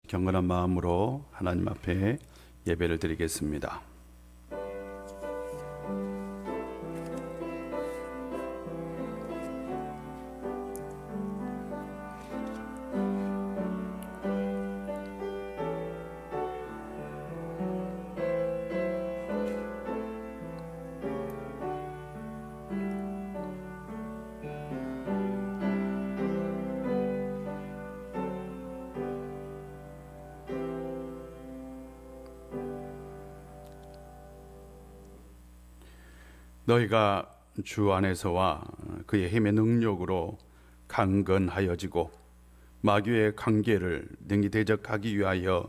경건한 마음으로 하나님 앞에 예배를 드리겠습니다. 너희가 주 안에서와 그의 힘의 능력으로 강건하여지고 마귀의 관계를 능히 대적하기 위하여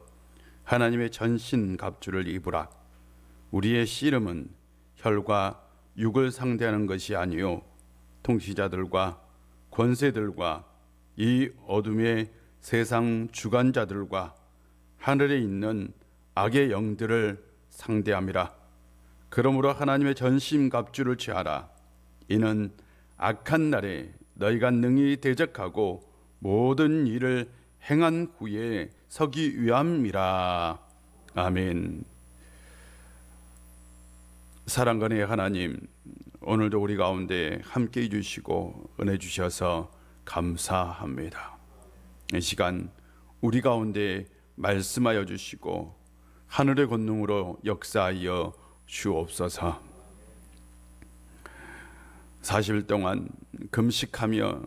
하나님의 전신갑주를 입으라. 우리의 씨름은 혈과 육을 상대하는 것이 아니요 통치자들과 권세들과 이 어둠의 세상 주관자들과 하늘에 있는 악의 영들을 상대함이라. 그러므로 하나님의 전신갑주를 취하라. 이는 악한 날에 너희가 능히 대적하고 모든 일을 행한 후에 서기 위함이라. 아멘. 사랑간의 하나님, 오늘도 우리 가운데 함께 해주시고 은혜 주셔서 감사합니다. 이 시간 우리 가운데 말씀하여 주시고 하늘의 권능으로 역사하여 주옵소서. 40일 동안 금식하며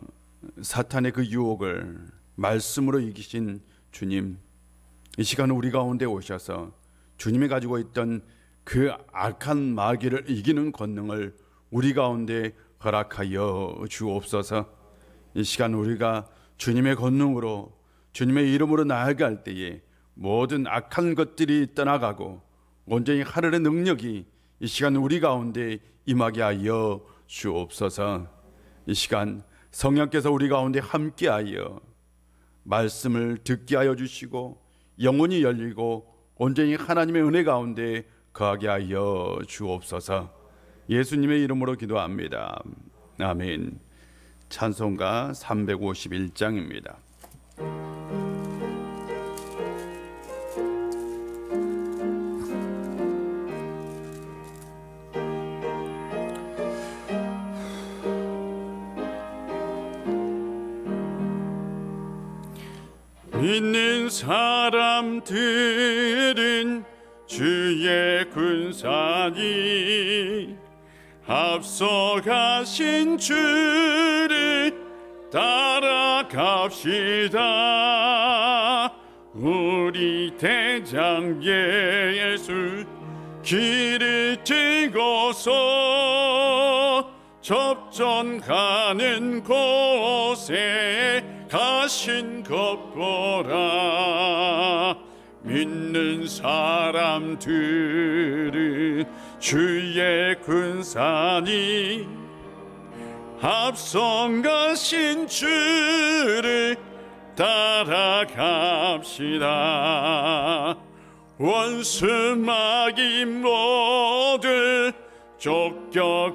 사탄의 그 유혹을 말씀으로 이기신 주님, 이 시간 우리 가운데 오셔서 주님이 가지고 있던 그 악한 마귀를 이기는 권능을 우리 가운데 허락하여 주옵소서. 이 시간 우리가 주님의 권능으로 주님의 이름으로 나아갈 때에 모든 악한 것들이 떠나가고 온전히 하늘의 능력이 이 시간 우리 가운데 임하게 하여 주옵소서. 이 시간 성령께서 우리 가운데 함께하여 말씀을 듣게 하여 주시고 영혼이 열리고 온전히 하나님의 은혜 가운데 거하게 하여 주옵소서. 예수님의 이름으로 기도합니다. 아멘. 찬송가 351장입니다. 믿는 사람들은 주의 군사니 앞서가신 주를 따라갑시다. 우리 대장 예수 길을 들고서 접전가는 곳에 가신 것 보라. 믿는 사람들은 주의 군사니 앞선 가신 주를 따라갑시다. 원수 마귀 모두 쫓겨가기는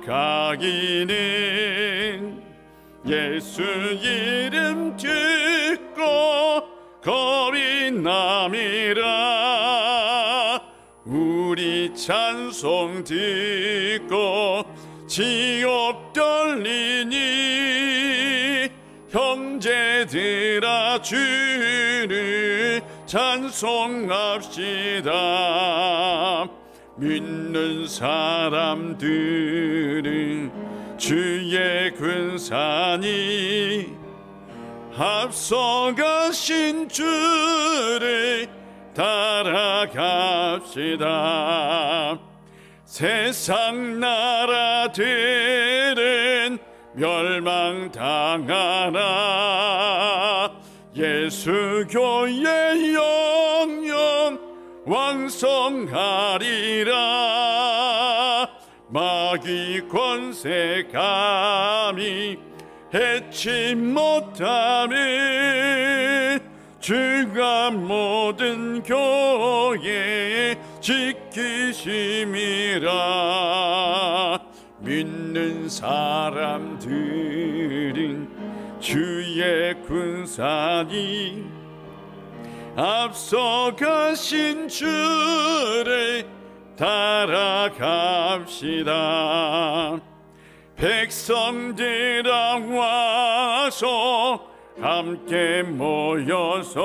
예수 이름 듣고 겁이 남이라. 우리 찬송 듣고 지옥 떨리니 형제들아 주를 찬송합시다. 믿는 사람들은 주의 군사니 앞서가신 주를 따라갑시다. 세상 나라들은 멸망당하나 예수 교회 영영 왕성하리라. 마귀 권세 감히 해치 못함을 주가 모든 교회 지키심이라. 믿는 사람들은 주의 군사니 앞서가신 주를 따라갑시다. 백성들아 와서 함께 모여서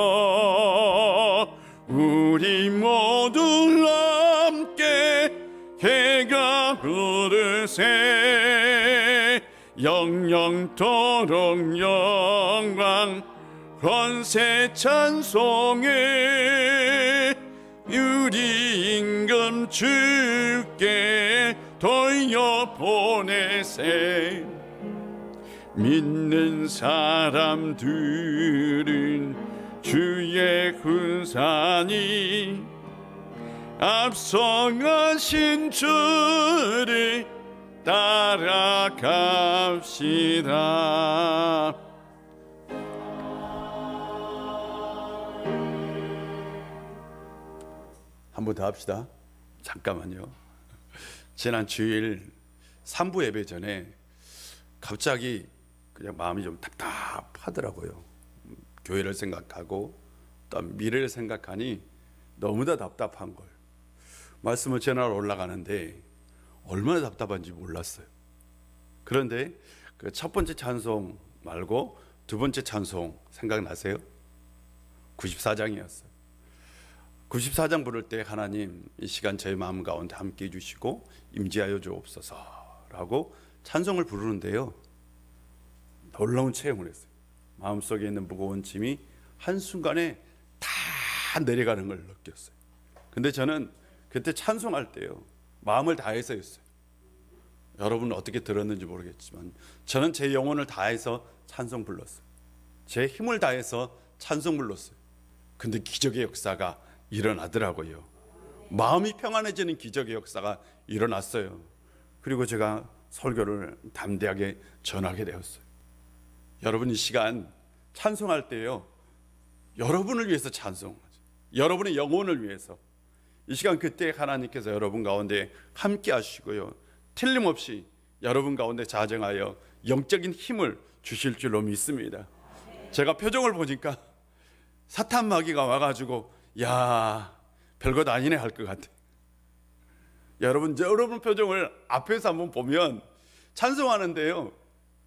우리 모두 함께 해가 부르세. 영영토록 영광 권세 찬송을 우리 임금 주께 돌려보내세. 믿는 사람들은 주의 군사니 앞서가신 주를 따라갑시다. 한 번 더 합시다. 잠깐만요. 지난 주일 3부 예배 전에 갑자기 그냥 마음이 좀 답답하더라고요. 교회를 생각하고 또 미래를 생각하니 너무나 답답한 걸. 말씀을 전하러 올라가는데 얼마나 답답한지 몰랐어요. 그런데 그 첫 번째 찬송 말고 두 번째 찬송 생각나세요? 94장이었어요. 94장 부를 때 하나님 이 시간 제 마음 가운데 함께 해주시고 임재하여 주옵소서라고 찬송을 부르는데요, 놀라운 체험을 했어요. 마음속에 있는 무거운 짐이 한순간에 다 내려가는 걸 느꼈어요. 근데 저는 그때 찬송할 때요 마음을 다해서 했어요. 여러분은 어떻게 들었는지 모르겠지만 저는 제 영혼을 다해서 찬송 불렀어요. 제 힘을 다해서 찬송 불렀어요. 근데 기적의 역사가 일어나더라고요. 마음이 평안해지는 기적의 역사가 일어났어요. 그리고 제가 설교를 담대하게 전하게 되었어요. 여러분 이 시간 찬송할 때요 여러분을 위해서 찬송하죠. 여러분의 영혼을 위해서. 이 시간 그때 하나님께서 여러분 가운데 함께 하시고요 틀림없이 여러분 가운데 자정하여 영적인 힘을 주실 줄로 믿습니다. 제가 표정을 보니까 사탄 마귀가 와가지고 야 별것 아니네 할 것 같아. 여러분 표정을 앞에서 한번 보면 찬송하는데요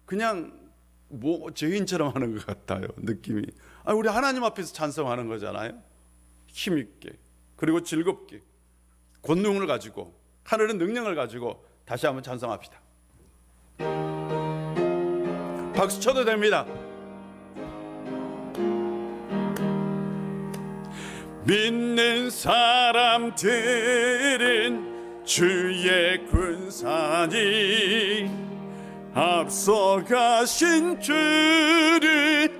그냥 뭐 죄인처럼 하는 것 같아요. 느낌이. 우리 하나님 앞에서 찬송하는 거잖아요. 힘있게 그리고 즐겁게 권능을 가지고 하늘의 능력을 가지고 다시 한번 찬송합시다. 박수 쳐도 됩니다. 믿는 사람들은 주의 군사니 앞서가신 주를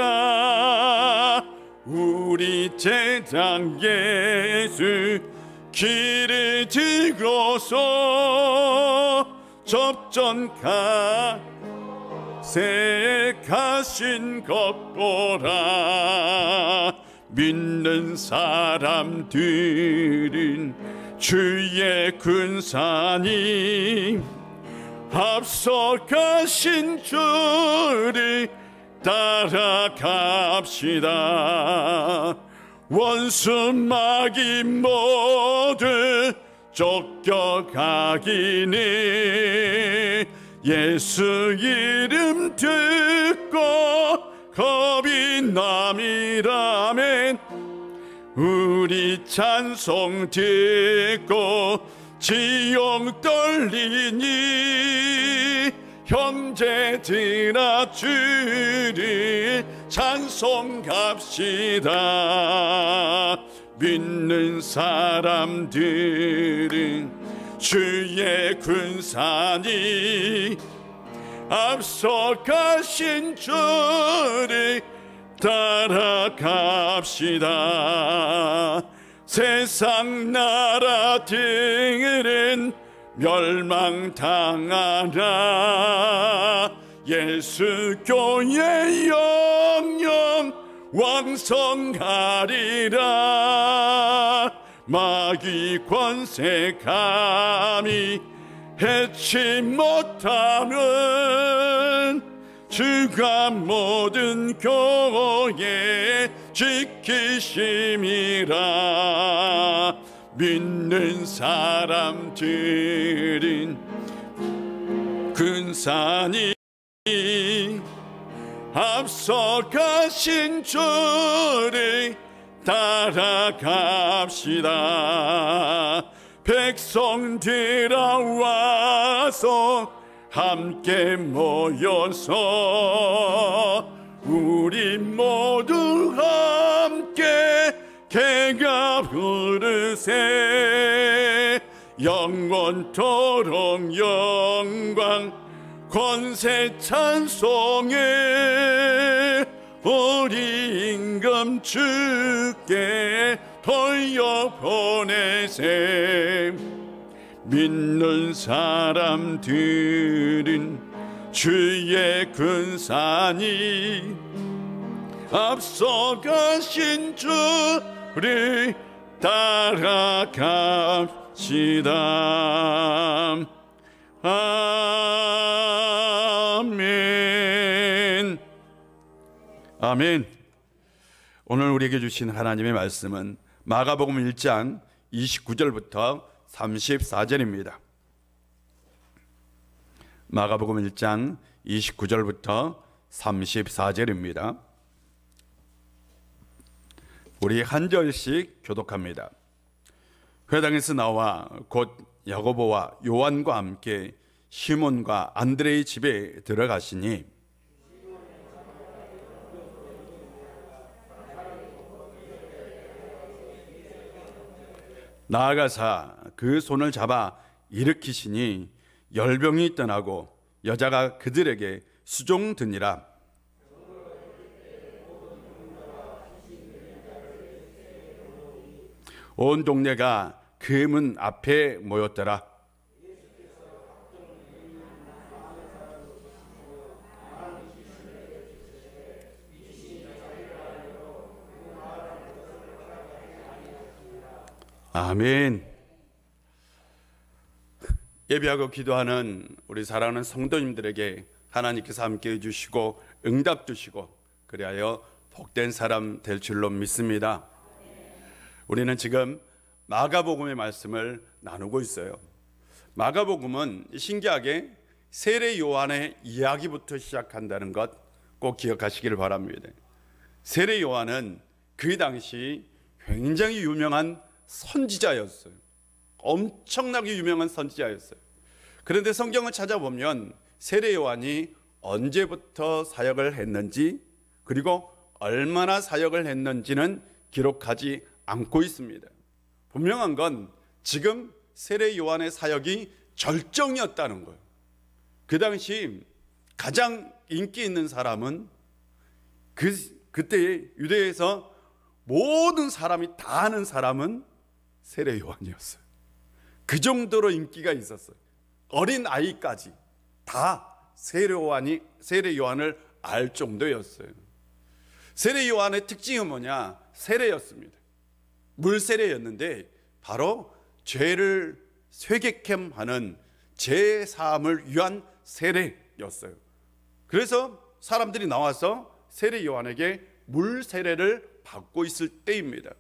따라갑시다. 우리 제장 예수 길을 들고서 접전가 가신 것 보라. 믿는 사람들은 주의 군사니 앞서가신 주를 따라갑시다. 원수 마귀 모두 쫓겨가기는 예수 이름 듣고 겁이 남이라면 우리 찬송 듣고 지옥 떨리니 형제들아 주를 찬송합시다. 믿는 사람들은 주의 군사니 앞서가신 주를 따라갑시다. 세상 나라들은 멸망당하라. 예수 교회 영영 왕성하리라. 마귀 권세 감히 해치 못하는 주가 모든 교회 지키심이라. 믿는 사람들은 근산이 앞서가신 주를 따라갑시다. 백성들아 와서 함께 모여서 우리 모두 함께 개가 부르세. 영원토록 영광 권세 찬송해 우리 임금 주께 돌려보내세. 믿는 사람들은 주의 근산이 앞서가신 주를 따라갑시다. 아멘. 아멘. 오늘 우리에게 주신 하나님의 말씀은 마가복음 1장 29절부터 34절입니다. 마가복음 1장 29절부터 34절입니다. 우리 한 절씩 교독합니다. 회당에서 나와 곧 야고보와 요한과 함께 시몬과 안드레의 집에 들어가시니 나아가사 그 손을 잡아 일으키시니 열병이 떠나고 여자가 그들에게 수종드니라. 온 동네가 그 문 앞에 모였더라. 아멘. 예배하고 기도하는 우리 사랑하는 성도님들에게 하나님께서 함께 해주시고 응답 주시고 그리하여 복된 사람 될 줄로 믿습니다. 우리는 지금 마가복음의 말씀을 나누고 있어요. 마가복음은 신기하게 세례 요한의 이야기부터 시작한다는 것 꼭 기억하시기를 바랍니다. 세례 요한은 그 당시 굉장히 유명한 선지자였어요. 엄청나게 유명한 선지자였어요. 그런데 성경을 찾아보면 세례 요한이 언제부터 사역을 했는지 그리고 얼마나 사역을 했는지는 기록하지 않고 있습니다. 분명한 건 지금 세례 요한의 사역이 절정이었다는 거예요. 그 당시 가장 인기 있는 사람은 그때 유대에서 모든 사람이 다 아는 사람은 세례 요한이었어요. 그 정도로 인기가 있었어요. 어린 아이까지 다 세례 요한을 알 정도였어요. 세례 요한의 특징은 뭐냐? 세례였습니다. 물세례였는데 바로 죄를 쇠개캠 하는 제사함을 위한 세례였어요. 그래서 사람들이 나와서 세례 요한에게 물세례를 받고 있을 때입니다.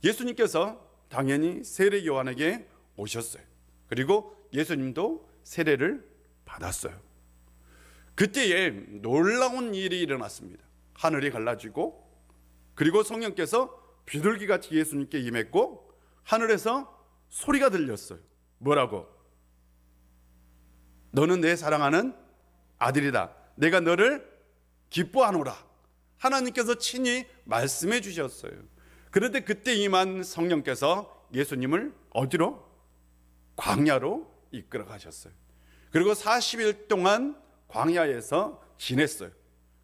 예수님께서 당연히 세례 요한에게 오셨어요. 그리고 예수님도 세례를 받았어요. 그때에 놀라운 일이 일어났습니다. 하늘이 갈라지고 그리고 성령께서 비둘기같이 예수님께 임했고 하늘에서 소리가 들렸어요. 뭐라고? 너는 내 사랑하는 아들이다. 내가 너를 기뻐하노라. 하나님께서 친히 말씀해 주셨어요. 그런데 그때 임한 성령께서 예수님을 어디로? 광야로 이끌어 가셨어요. 그리고 40일 동안 광야에서 지냈어요.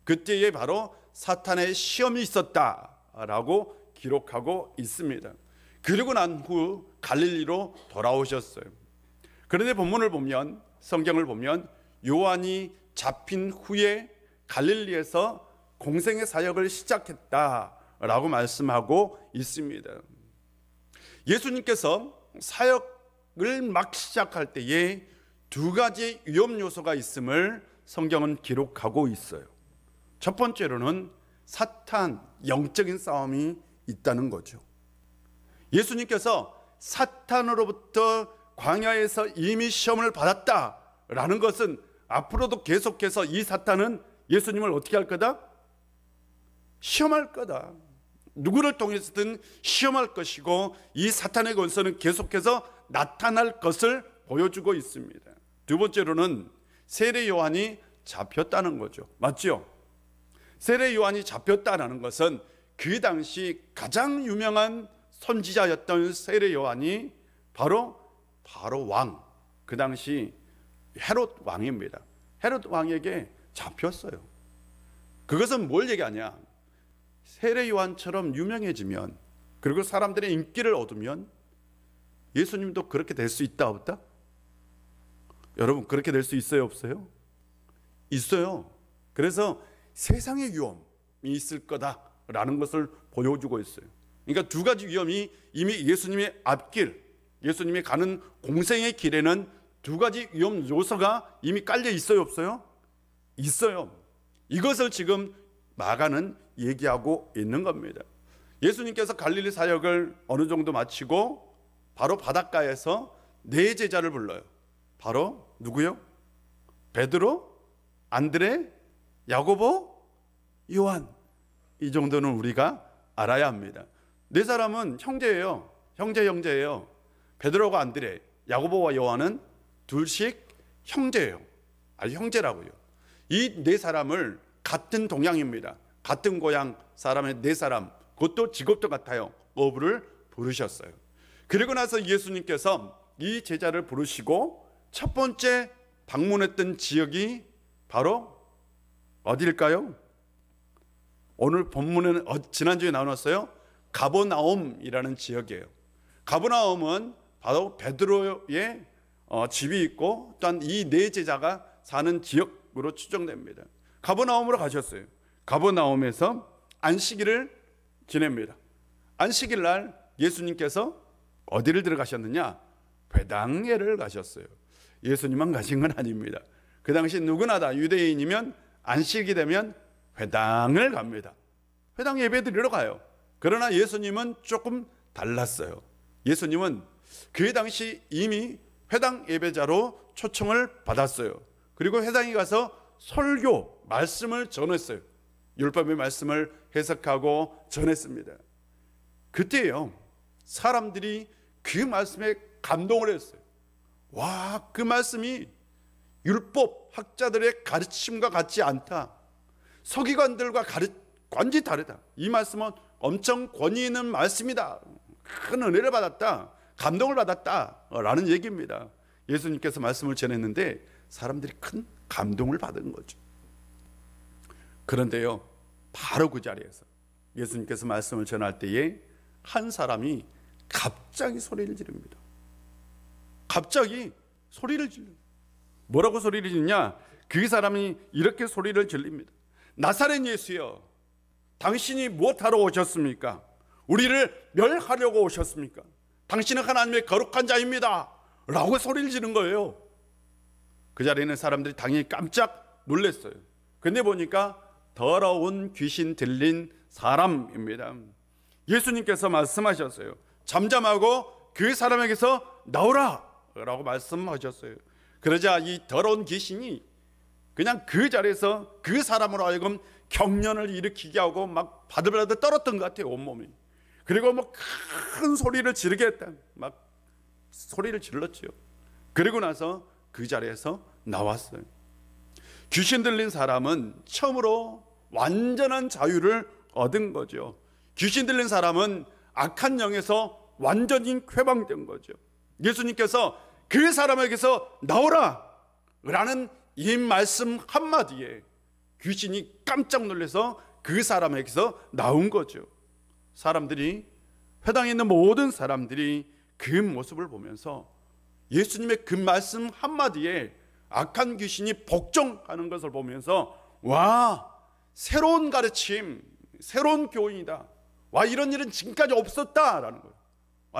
그때에 바로 사탄의 시험이 있었다라고 기록하고 있습니다. 그리고 난 후 갈릴리로 돌아오셨어요. 그런데 본문을 보면 성경을 보면 요한이 잡힌 후에 갈릴리에서 공생의 사역을 시작했다라고 말씀하고 있습니다. 예수님께서 사역을 막 시작할 때에 두 가지 위험 요소가 있음을 성경은 기록하고 있어요. 첫 번째로는 사탄, 영적인 싸움이 있다는 거죠. 예수님께서 사탄으로부터 광야에서 이미 시험을 받았다라는 것은 앞으로도 계속해서 이 사탄은 예수님을 어떻게 할 거다? 시험할 거다. 누구를 통해서든 시험할 것이고 이 사탄의 권세는 계속해서 나타날 것을 보여주고 있습니다. 두 번째로는 세례 요한이 잡혔다는 거죠. 맞죠? 세례 요한이 잡혔다는 것은 그 당시 가장 유명한 선지자였던 세례 요한이 바로 왕, 그 당시 헤롯 왕입니다. 헤롯 왕에게 잡혔어요. 그것은 뭘 얘기하냐? 세례 요한처럼 유명해지면, 그리고 사람들의 인기를 얻으면 예수님도 그렇게 될 수 있다 없다? 여러분, 그렇게 될 수 있어요 없어요? 있어요. 그래서 세상의 위험이 있을 거다라는 것을 보여주고 있어요. 그러니까 두 가지 위험이 이미 예수님의 앞길, 예수님이 가는 공생의 길에는 두 가지 위험 요소가 이미 깔려 있어요 없어요? 있어요. 이것을 지금 마가는 얘기하고 있는 겁니다. 예수님께서 갈릴리 사역을 어느 정도 마치고 바로 바닷가에서 네 제자를 불러요. 바로 누구요? 베드로, 안드레, 야고보, 요한. 이 정도는 우리가 알아야 합니다. 네 사람은 형제예요. 형제예요. 베드로가 안드레, 야고보와 요한은 둘씩 형제예요. 아니, 형제라고요. 이 네 사람을 같은 동양입니다. 같은 고향 사람의 네 사람, 그것도 직업도 같아요. 어부를 부르셨어요. 그리고 나서 예수님께서 이 제자를 부르시고 첫 번째 방문했던 지역이 바로 어디일까요? 오늘 본문에는 지난주에 나눴어요. 가버나움이라는 지역이에요. 가버나움은 바로 베드로의 집이 있고 또한 이 네 제자가 사는 지역으로 추정됩니다. 가버나움으로 가셨어요. 가버나움에서 안식일을 지냅니다. 안식일 날 예수님께서 어디를 들어가셨느냐? 회당에를 가셨어요. 예수님만 가신 건 아닙니다. 그 당시 누구나 다 유대인이면 안식이 되면 회당을 갑니다. 회당 예배 드리러 가요. 그러나 예수님은 조금 달랐어요. 예수님은 그 당시 이미 회당 예배자로 초청을 받았어요. 그리고 회당에 가서 설교, 말씀을 전했어요. 율법의 말씀을 해석하고 전했습니다. 그때요, 사람들이 그 말씀에 감동을 했어요. 와, 그 말씀이 율법 학자들의 가르침과 같지 않다. 서기관들과 완전히 다르다. 이 말씀은 엄청 권위 있는 말씀이다. 큰 은혜를 받았다. 감동을 받았다. 라는 얘기입니다. 예수님께서 말씀을 전했는데 사람들이 큰 감동을 받은 거죠. 그런데요, 바로 그 자리에서 예수님께서 말씀을 전할 때에 한 사람이 갑자기 소리를 지릅니다. 갑자기 소리를 질러요. 뭐라고 소리를 지르냐? 그 사람이 이렇게 소리를 질립니다. 나사렛 예수여, 당신이 무엇하러 오셨습니까? 우리를 멸하려고 오셨습니까? 당신은 하나님의 거룩한 자입니다. 라고 소리를 지른 거예요. 그 자리에 있는 사람들이 당연히 깜짝 놀랐어요. 근데 보니까 더러운 귀신 들린 사람입니다. 예수님께서 말씀하셨어요. 잠잠하고 그 사람에게서 나오라 라고 말씀하셨어요. 그러자 이 더러운 귀신이 그냥 그 자리에서 그 사람으로 하여금 경련을 일으키게 하고 막 바들바들 떨었던 것 같아요, 온몸이. 그리고 뭐 큰 소리를 지르게 했다. 막 소리를 질렀지요. 그리고 나서 그 자리에서 나왔어요. 귀신 들린 사람은 처음으로 완전한 자유를 얻은 거죠. 귀신 들린 사람은 악한 영에서 완전히 쾌방된 거죠. 예수님께서 그 사람에게서 나오라 라는 이 말씀 한마디에 귀신이 깜짝 놀라서 그 사람에게서 나온 거죠. 사람들이, 회당에 있는 모든 사람들이 그 모습을 보면서 예수님의 그 말씀 한마디에 악한 귀신이 복종하는 것을 보면서 와, 새로운 가르침, 새로운 교훈이다. 와, 이런 일은 지금까지 없었다라는 거예요.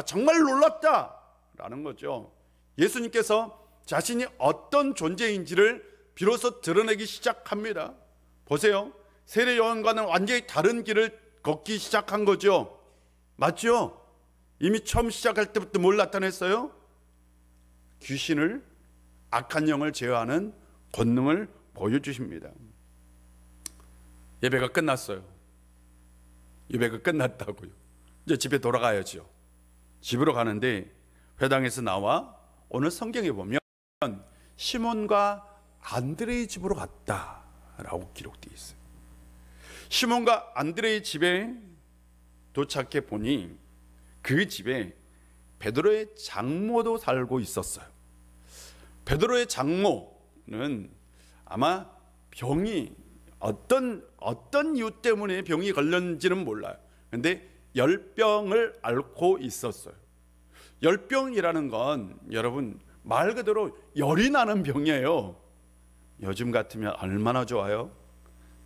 정말 놀랍다라는 거죠. 예수님께서 자신이 어떤 존재인지를 비로소 드러내기 시작합니다. 보세요. 세례 요한과는 완전히 다른 길을 걷기 시작한 거죠. 맞죠? 이미 처음 시작할 때부터 뭘 나타냈어요? 귀신을, 악한 영을 제어하는 권능을 보여주십니다. 예배가 끝났어요. 예배가 끝났다고요. 이제 집에 돌아가야죠. 집으로 가는데 회당에서 나와 오늘 성경에 보면 시몬과 안드레의 집으로 갔다라고 기록되어 있어요. 시몬과 안드레의 집에 도착해 보니 그 집에 베드로의 장모도 살고 있었어요. 베드로의 장모는 아마 병이 어떤 이유 때문에 병이 걸렸는지는 몰라요. 그런데 열병을 앓고 있었어요. 열병이라는 건 여러분 말 그대로 열이 나는 병이에요. 요즘 같으면 얼마나 좋아요?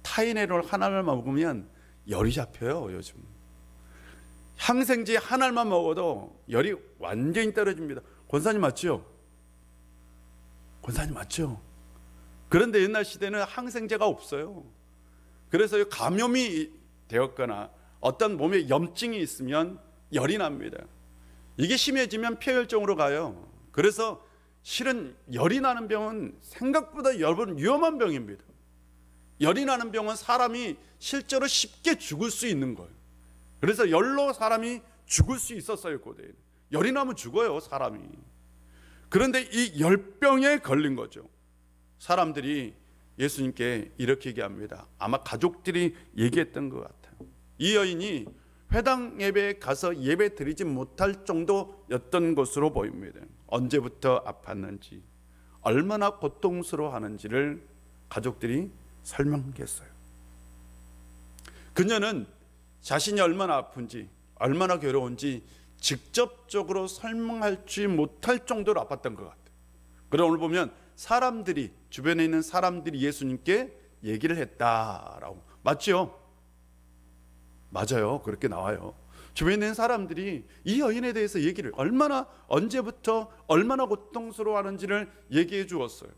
타이레놀 하나를 먹으면 열이 잡혀요. 요즘 항생제 하나만 먹어도 열이 완전히 떨어집니다. 권사님 맞죠? 권사님 맞죠? 그런데 옛날 시대는 항생제가 없어요. 그래서 감염이 되었거나 어떤 몸에 염증이 있으면 열이 납니다. 이게 심해지면 폐혈증으로 가요. 그래서 실은 열이 나는 병은 생각보다 여러분 위험한 병입니다. 열이 나는 병은 사람이 실제로 쉽게 죽을 수 있는 거예요. 그래서 열로 사람이 죽을 수 있었어요. 고대에는 열이 나면 죽어요, 사람이. 그런데 이 열병에 걸린 거죠. 사람들이 예수님께 이렇게 얘기합니다. 아마 가족들이 얘기했던 것 같아요. 이 여인이 회당 예배에 가서 예배 드리지 못할 정도였던 것으로 보입니다. 언제부터 아팠는지, 얼마나 고통스러워하는지를 가족들이 설명했어요. 그녀는 자신이 얼마나 아픈지, 얼마나 괴로운지 직접적으로 설명하지 못할 정도로 아팠던 것 같아요. 그러나 오늘 보면 사람들이, 주변에 있는 사람들이 예수님께 얘기를 했다라고. 맞죠? 맞아요. 그렇게 나와요. 주변에 있는 사람들이 이 여인에 대해서 얘기를 얼마나, 언제부터 얼마나 고통스러워하는지를 얘기해 주었어요.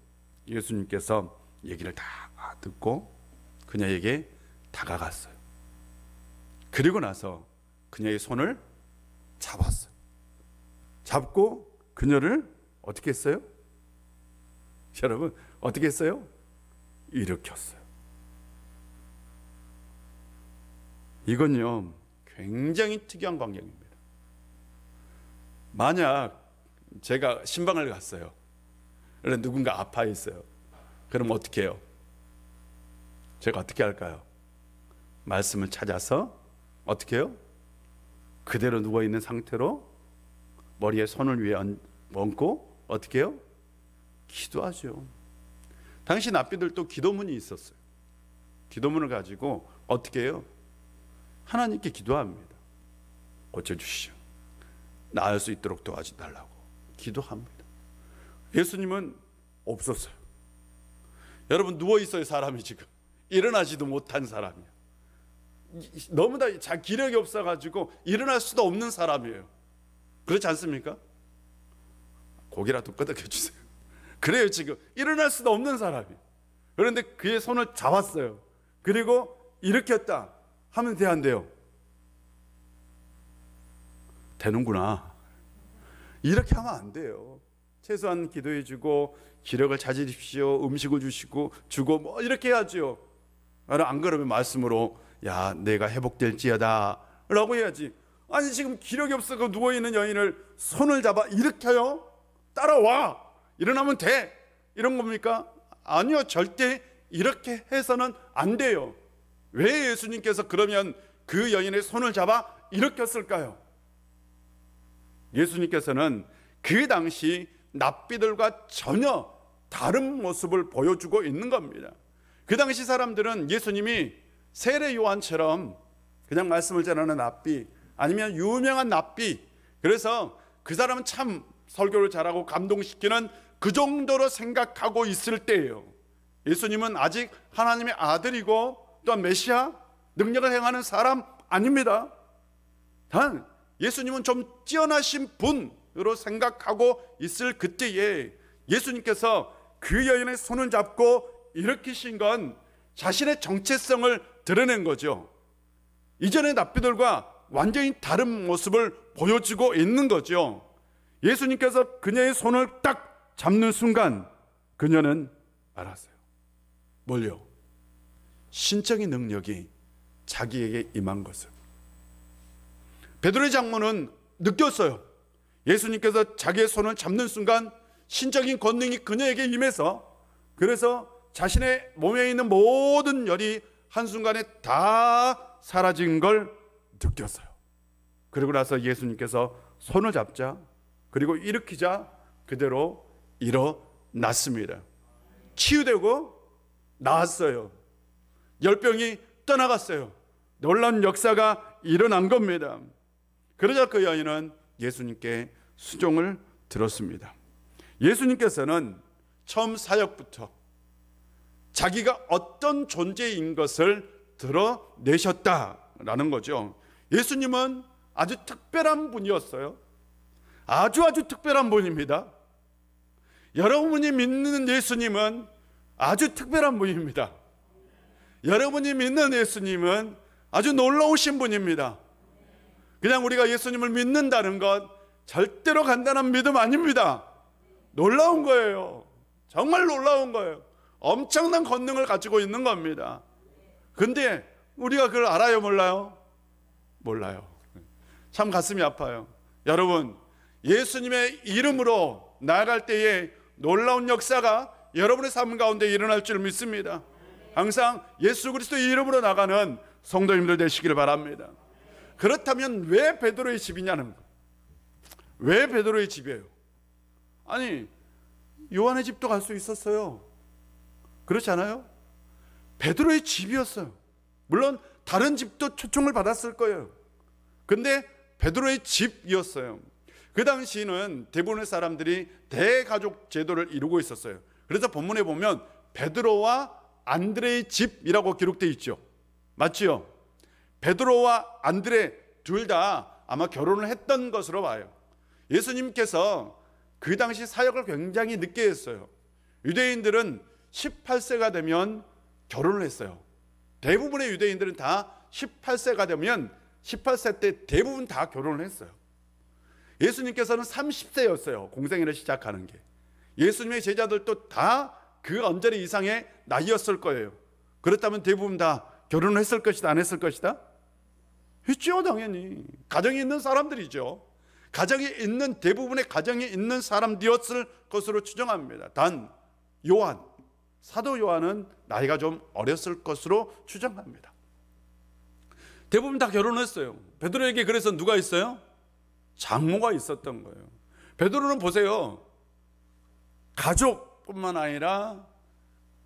예수님께서 얘기를 다 듣고 그녀에게 다가갔어요. 그리고 나서 그녀의 손을 잡았어요. 잡고 그녀를 어떻게 했어요? 여러분 어떻게 했어요? 일으켰어요. 이건요 굉장히 특이한 광경입니다. 만약 제가 신방을 갔어요. 그런데 누군가 아파 있어요. 그럼 어떻게 해요? 제가 어떻게 할까요? 말씀을 찾아서 어떻게 해요? 그대로 누워있는 상태로 머리에 손을 위에 얹고 어떻게 해요? 기도하죠. 당시 납비들도 기도문이 있었어요. 기도문을 가지고 어떻게 해요? 하나님께 기도합니다. 고쳐주시오. 나을 수 있도록 도와달라고 기도합니다. 예수님은 없었어요. 여러분 누워있어요. 사람이 지금 일어나지도 못한 사람이에요. 너무나 기력이 없어가지고 일어날 수도 없는 사람이에요. 그렇지 않습니까? 고기라도 끄덕여주세요. 그래요. 지금 일어날 수도 없는 사람이에요. 그런데 그의 손을 잡았어요. 그리고 일으켰다 하면 돼, 안 돼요? 되는구나. 이렇게 하면 안 돼요. 최소한 기도해주고 기력을 찾으십시오. 음식을 주고 뭐 이렇게 해야죠. 안 그러면 말씀으로 야 내가 회복될지어다 라고 해야지. 아니 지금 기력이 없어서 누워있는 여인을 손을 잡아 일으켜요? 따라와 일어나면 돼 이런 겁니까? 아니요. 절대 이렇게 해서는 안 돼요. 왜 예수님께서 그러면 그 여인의 손을 잡아 일으켰을까요? 예수님께서는 그 당시 납비들과 전혀 다른 모습을 보여주고 있는 겁니다. 그 당시 사람들은 예수님이 세례 요한처럼 그냥 말씀을 전하는 납비 아니면 유명한 납비, 그래서 그 사람은 참 설교를 잘하고 감동시키는 그 정도로 생각하고 있을 때예요. 예수님은 아직 하나님의 아들이고 또한 메시아 능력을 행하는 사람 아닙니다. 단 예수님은 좀 뛰어나신 분으로 생각하고 있을 그때에 예수님께서 그 여인의 손을 잡고 일으키신 건 자신의 정체성을 드러낸 거죠. 이전의 납비들과 완전히 다른 모습을 보여주고 있는 거죠. 예수님께서 그녀의 손을 딱 잡는 순간 그녀는 알았어요. 뭘요? 신적인 능력이 자기에게 임한 것을. 베드로의 장모는 느꼈어요. 예수님께서 자기의 손을 잡는 순간 신적인 권능이 그녀에게 임해서, 그래서 자신의 몸에 있는 모든 열이 한순간에 다 사라진 걸 느꼈어요. 그리고 나서 예수님께서 손을 잡자, 그리고 일으키자 그대로 일어났습니다. 치유되고 나았어요. 열병이 떠나갔어요. 놀라운 역사가 일어난 겁니다. 그러자 그 여인은 예수님께 수종을 들었습니다. 예수님께서는 처음 사역부터 자기가 어떤 존재인 것을 드러내셨다라는 거죠. 예수님은 아주 특별한 분이었어요. 아주 특별한 분입니다. 여러분이 믿는 예수님은 아주 특별한 분입니다. 여러분이 믿는 예수님은 아주 놀라우신 분입니다. 그냥 우리가 예수님을 믿는다는 것 절대로 간단한 믿음 아닙니다. 놀라운 거예요. 정말 놀라운 거예요. 엄청난 권능을 가지고 있는 겁니다. 근데 우리가 그걸 알아요, 몰라요? 몰라요. 참 가슴이 아파요. 여러분, 예수님의 이름으로 나아갈 때에 놀라운 역사가 여러분의 삶 가운데 일어날 줄 믿습니다. 항상 예수 그리스도의 이름으로 나가는 성도님들 되시기를 바랍니다. 그렇다면 왜 베드로의 집이냐는 거예요. 왜 베드로의 집이에요? 아니, 요한의 집도 갈 수 있었어요. 그렇지 않아요? 베드로의 집이었어요. 물론 다른 집도 초청을 받았을 거예요. 근데 베드로의 집이었어요. 그 당시는 대부분의 사람들이 대가족 제도를 이루고 있었어요. 그래서 본문에 보면 베드로와 안드레의 집이라고 기록되어 있죠. 맞지요? 베드로와 안드레 둘 다 아마 결혼을 했던 것으로 봐요. 예수님께서 그 당시 사역을 굉장히 늦게 했어요. 유대인들은 18세가 되면 결혼을 했어요. 대부분의 유대인들은 다 18세가 되면 18세 때 대부분 다 결혼을 했어요. 예수님께서는 30세였어요. 공생애를 시작하는 게. 예수님의 제자들도 다 그 언저리 이상의 나이였을 거예요. 그렇다면 대부분 다 결혼을 했을 것이다, 안 했을 것이다? 했죠, 당연히. 가정이 있는 사람들이죠. 가정이 있는, 대부분의 가정이 있는 사람들이었을 것으로 추정합니다. 단 요한, 사도 요한은 나이가 좀 어렸을 것으로 추정합니다. 대부분 다 결혼했어요. 베드로에게 그래서 누가 있어요? 장모가 있었던 거예요. 베드로는 보세요. 가족뿐만 아니라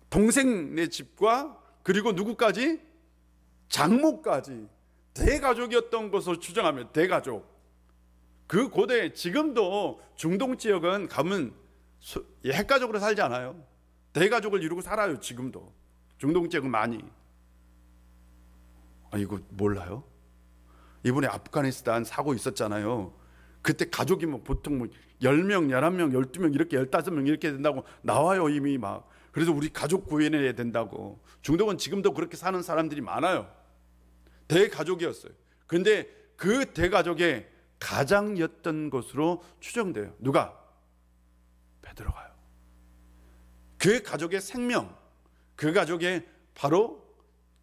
동생네 집과 그리고 누구까지? 장모까지 대가족이었던 것으로 추정합니다. 대가족. 그 고대, 지금도 중동 지역은 가면 핵가족으로 살지 않아요. 대가족을 이루고 살아요. 지금도 중동 지역은 많이. 이거 몰라요? 이번에 아프가니스탄 사고 있었잖아요. 그때 가족이 보통 10명, 11명, 12명 이렇게 15명 이렇게 된다고 나와요. 이미 막. 그래서 우리 가족 구해내야 된다고. 중동은 지금도 그렇게 사는 사람들이 많아요. 대가족이었어요. 근데 그 대가족의 가장이었던 것으로 추정돼요. 누가? 베드로가요. 그 가족의 생명, 그 가족의 바로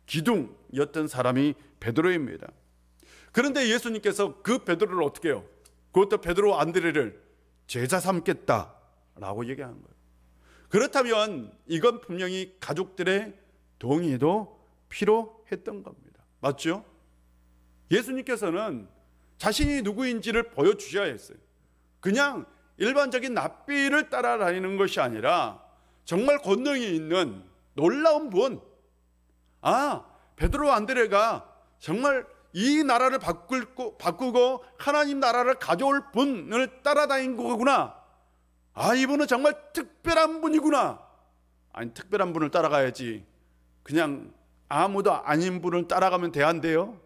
기둥이었던 사람이 베드로입니다. 그런데 예수님께서 그 베드로를 어떻게 해요? 그것도 베드로와 안드레를 제자 삼겠다라고 얘기하는 거예요. 그렇다면 이건 분명히 가족들의 동의도 필요했던 겁니다. 맞죠? 예수님께서는 자신이 누구인지를 보여주셔야 했어요. 그냥 일반적인 납비를 따라다니는 것이 아니라 정말 권능이 있는 놀라운 분. 베드로와 안드레가 정말 이 나라를 바꾸고 하나님 나라를 가져올 분을 따라다닌 거구나. 이분은 정말 특별한 분이구나. 아니, 특별한 분을 따라가야지 그냥 아무도 아닌 분을 따라가면 돼안돼요?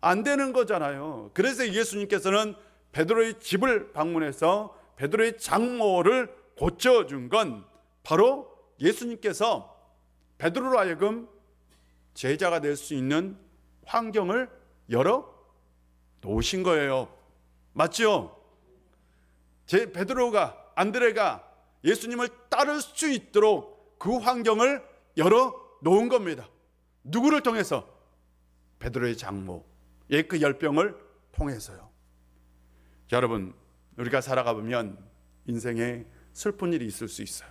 안 되는 거잖아요. 그래서 예수님께서는 베드로의 집을 방문해서 베드로의 장모를 고쳐준 건 바로 예수님께서 베드로로 하여금 제자가 될 수 있는 환경을 열어 놓으신 거예요. 맞죠? 베드로가, 안드레가 예수님을 따를 수 있도록 그 환경을 열어 놓은 겁니다. 누구를 통해서? 베드로의 장모의 그 열병을 통해서요. 여러분, 우리가 살아가 보면 인생에 슬픈 일이 있을 수 있어요.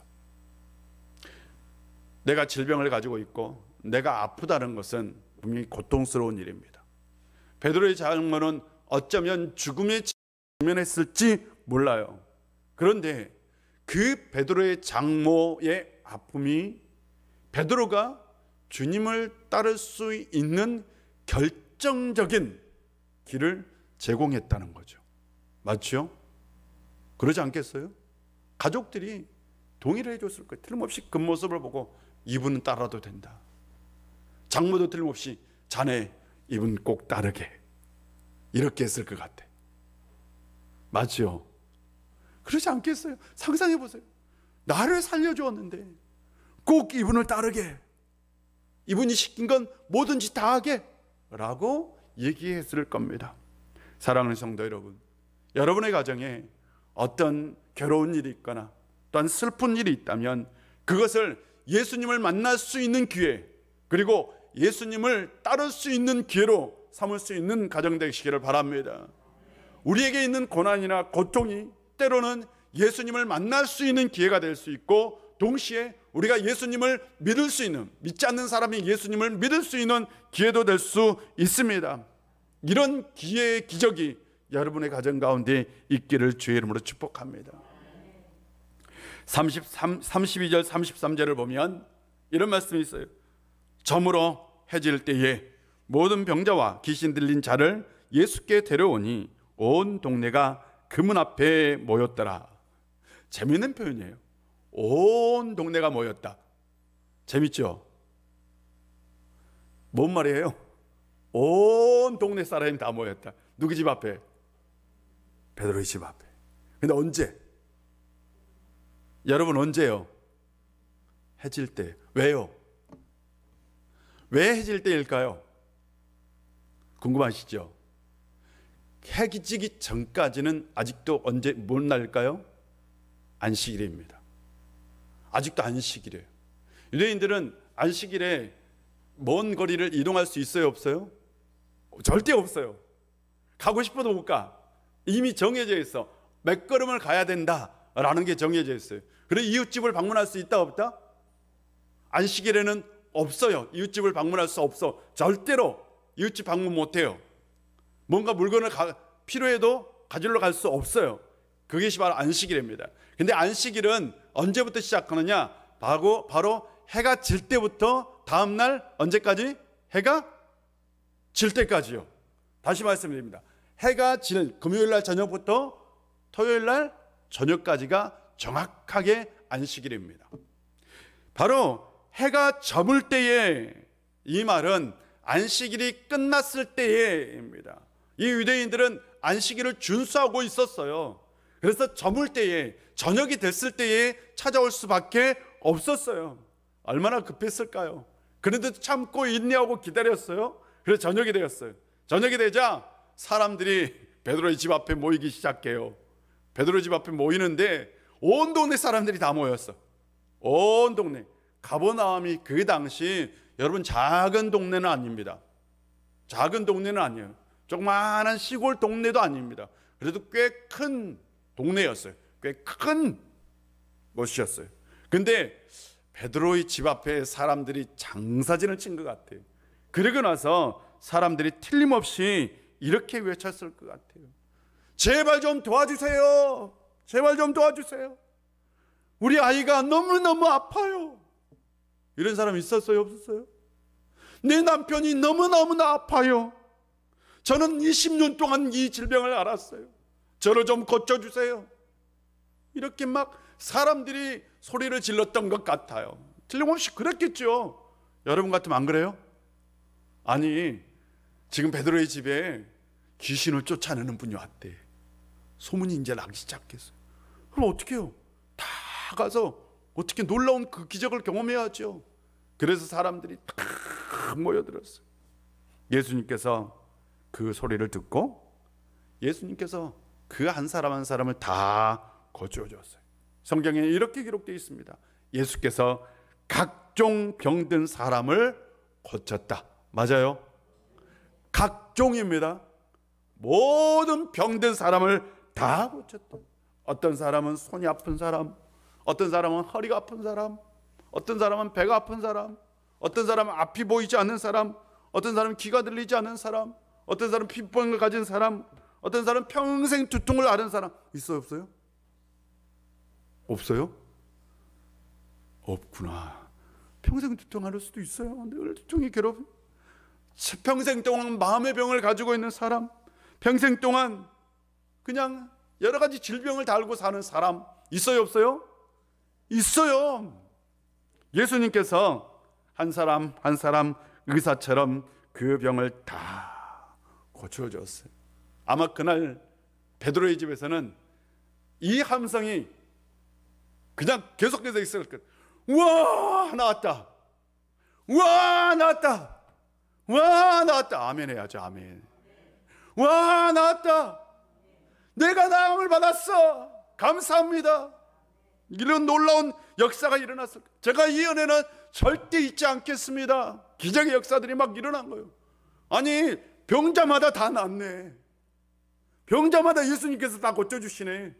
내가 질병을 가지고 있고 내가 아프다는 것은 분명히 고통스러운 일입니다. 베드로의 장모는 어쩌면 죽음에 직면했을지 몰라요. 그런데 그 베드로의 장모의 아픔이 베드로가 주님을 따를 수 있는 결정적인 길을 제공했다는 거죠. 맞죠? 그러지 않겠어요? 가족들이 동의를 해줬을 거예요. 틀림없이 그 모습을 보고 이분은 따라도 된다. 장모도 틀림없이 자네 이분 꼭 따르게, 이렇게 했을 것 같아. 맞죠? 그러지 않겠어요? 상상해 보세요. 나를 살려주었는데 꼭 이분을 따르게, 이분이 시킨 건 뭐든지 다 하게 라고 얘기했을 겁니다. 사랑하는 성도 여러분, 여러분의 가정에 어떤 괴로운 일이 있거나 또한 슬픈 일이 있다면 그것을 예수님을 만날 수 있는 기회, 그리고 예수님을 따를 수 있는 기회로 삼을 수 있는 가정 되시기를 바랍니다. 우리에게 있는 고난이나 고통이 때로는 예수님을 만날 수 있는 기회가 될 수 있고, 동시에 우리가 예수님을 믿을 수 있는, 믿지 않는 사람이 예수님을 믿을 수 있는 기회도 될 수 있습니다. 이런 기회의 기적이 여러분의 가정 가운데 있기를 주의 이름으로 축복합니다. 32절 33절을 보면 이런 말씀이 있어요. 저물어 해질 때에 모든 병자와 귀신 들린 자를 예수께 데려오니 온 동네가 그 문 앞에 모였더라. 재미있는 표현이에요. 온 동네가 모였다. 재밌죠? 뭔 말이에요? 온 동네 사람이 다 모였다. 누구 집 앞에? 베드로의 집 앞에. 근데 언제? 여러분, 언제요? 해질 때. 왜요? 왜 해질 때일까요? 궁금하시죠? 해가 지기 전까지는 아직도 언제 못 날까요? 안식일입니다. 아직도 안식일이에요. 유대인들은 안식일에 먼 거리를 이동할 수 있어요, 없어요? 절대 없어요. 가고 싶어도 못 가. 이미 정해져 있어. 몇 걸음을 가야 된다라는 게 정해져 있어요. 그래, 이웃집을 방문할 수 있다, 없다? 안식일에는 없어요. 이웃집을 방문할 수 없어. 절대로 이웃집 방문 못해요. 뭔가 물건을 필요해도 가지러 갈 수 없어요. 그것이 바로 안식일입니다. 근데 안식일은 언제부터 시작하느냐? 바로 해가 질 때부터 다음날 언제까지? 해가 질 때까지요. 다시 말씀드립니다. 해가 질 금요일날 저녁부터 토요일날 저녁까지가 정확하게 안식일입니다. 바로 해가 저물 때에, 이 말은 안식일이 끝났을 때에입니다. 이 유대인들은 안식일을 준수하고 있었어요. 그래서 저물 때에, 저녁이 됐을 때에 찾아올 수밖에 없었어요. 얼마나 급했을까요? 그런데도 참고 인내하고 기다렸어요. 그래서 저녁이 되었어요. 저녁이 되자 사람들이 베드로의 집 앞에 모이기 시작해요. 베드로 집 앞에 모이는데 온 동네 사람들이 다 모였어. 온 동네. 가버나움이 그 당시, 여러분, 작은 동네는 아닙니다. 작은 동네는 아니에요. 조그마한 시골 동네도 아닙니다. 그래도 꽤 큰 동네였어요. 꽤 큰 곳이었어요. 근데 베드로의 집 앞에 사람들이 장사진을 친 것 같아요. 그러고 나서 사람들이 틀림없이 이렇게 외쳤을 것 같아요. 제발 좀 도와주세요. 제발 좀 도와주세요. 우리 아이가 너무너무 아파요. 이런 사람 있었어요, 없었어요? 내 남편이 너무너무나 아파요. 저는 20년 동안 이 질병을 앓았어요. 저를 좀 고쳐주세요. 이렇게 막 사람들이 소리를 질렀던 것 같아요. 틀림없이 그랬겠죠. 여러분 같으면 안 그래요? 아니, 지금 베드로의 집에 귀신을 쫓아내는 분이 왔대. 소문이 이제 나기 시작했어요. 그럼 어떻게 해요? 다 가서 어떻게 놀라운 그 기적을 경험해야죠. 그래서 사람들이 다 모여들었어요. 예수님께서 그 소리를 듣고 예수님께서 그 한 사람 한 사람을 다 고쳐줬어요. 성경에 이렇게 기록되어 있습니다. 예수께서 각종 병든 사람을 고쳤다. 맞아요? 각종입니다. 모든 병든 사람을 다 고쳤다. 어떤 사람은 손이 아픈 사람, 어떤 사람은 허리가 아픈 사람, 어떤 사람은 배가 아픈 사람, 어떤 사람은 앞이 보이지 않는 사람, 어떤 사람은 귀가 들리지 않는 사람, 어떤 사람은 피부병을 가진 사람, 어떤 사람은 평생 두통을 앓은 사람. 있어요, 없어요? 없어요? 없구나. 평생 두통 앓을 수도 있어요. 늘 두통이 괴롭. 평생 동안 마음의 병을 가지고 있는 사람, 평생 동안 그냥 여러 가지 질병을 달고 사는 사람 있어요, 없어요? 있어요. 예수님께서 한 사람 한 사람 의사처럼 그 병을 다 고쳐줬어요. 아마 그날 베드로의 집에서는 이 함성이 그냥 계속해서 있을 거예요. 우와, 나왔다. 우와, 나왔다. 와, 나왔다. 아멘 해야죠. 아멘. 와, 나왔다. 내가 나음을 받았어. 감사합니다. 이런 놀라운 역사가 일어났을 거예요. 제가 이 은혜는 절대 잊지 않겠습니다. 기적의 역사들이 막 일어난 거예요. 아니, 병자마다 다 낫네. 병자마다 예수님께서 다 고쳐주시네.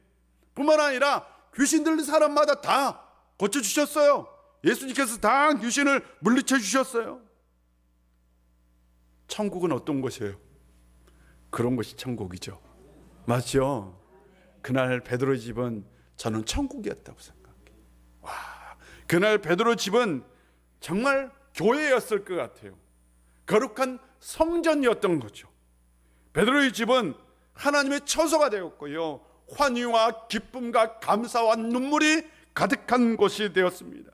뿐만 아니라 귀신 들린 사람마다 다 고쳐주셨어요. 예수님께서 다 귀신을 물리쳐 주셨어요. 천국은 어떤 곳이에요? 그런 것이 천국이죠. 맞죠? 그날 베드로 집은 저는 천국이었다고 생각해요. 와, 그날 베드로 집은 정말 교회였을 것 같아요. 거룩한 성전이었던 거죠. 베드로의 집은 하나님의 처소가 되었고요, 환희와 기쁨과 감사와 눈물이 가득한 곳이 되었습니다.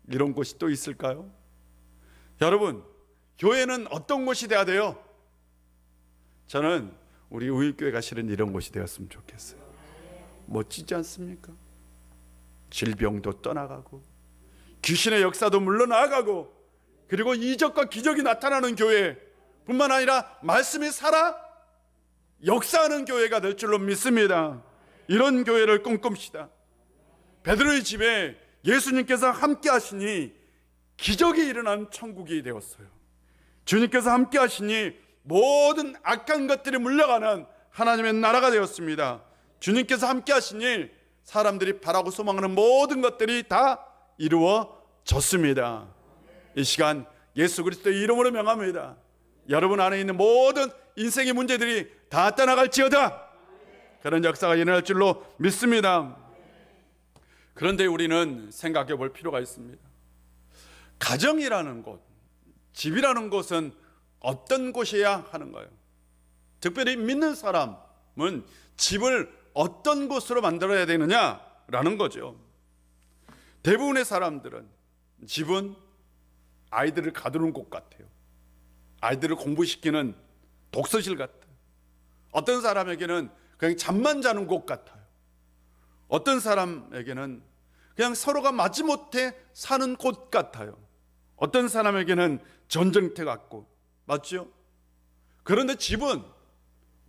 이런 곳이 또 있을까요? 여러분, 교회는 어떤 곳이 돼야 돼요? 저는 우리 우일교회가 실은 이런 곳이 되었으면 좋겠어요. 멋지지 않습니까? 질병도 떠나가고 귀신의 역사도 물러나가고, 그리고 이적과 기적이 나타나는 교회 뿐만 아니라 말씀이 살아 역사하는 교회가 될 줄로 믿습니다. 이런 교회를 꿈꿉시다. 베드로의 집에 예수님께서 함께 하시니 기적이 일어난 천국이 되었어요. 주님께서 함께 하시니 모든 악한 것들이 물러가는 하나님의 나라가 되었습니다. 주님께서 함께 하시니 사람들이 바라고 소망하는 모든 것들이 다 이루어졌습니다. 이 시간 예수 그리스도의 이름으로 명합니다. 여러분 안에 있는 모든 인생의 문제들이 다 떠나갈지어다. 그런 역사가 일어날 줄로 믿습니다. 그런데 우리는 생각해 볼 필요가 있습니다. 가정이라는 곳, 집이라는 곳은 어떤 곳이어야 하는가요? 특별히 믿는 사람은 집을 어떤 곳으로 만들어야 되느냐라는 거죠. 대부분의 사람들은 집은 아이들을 가두는 곳 같아요. 아이들을 공부시키는 독서실 같아요. 어떤 사람에게는 그냥 잠만 자는 곳 같아요. 어떤 사람에게는 그냥 서로가 마지못해 사는 곳 같아요. 어떤 사람에게는 전쟁터 같고, 맞죠? 그런데 집은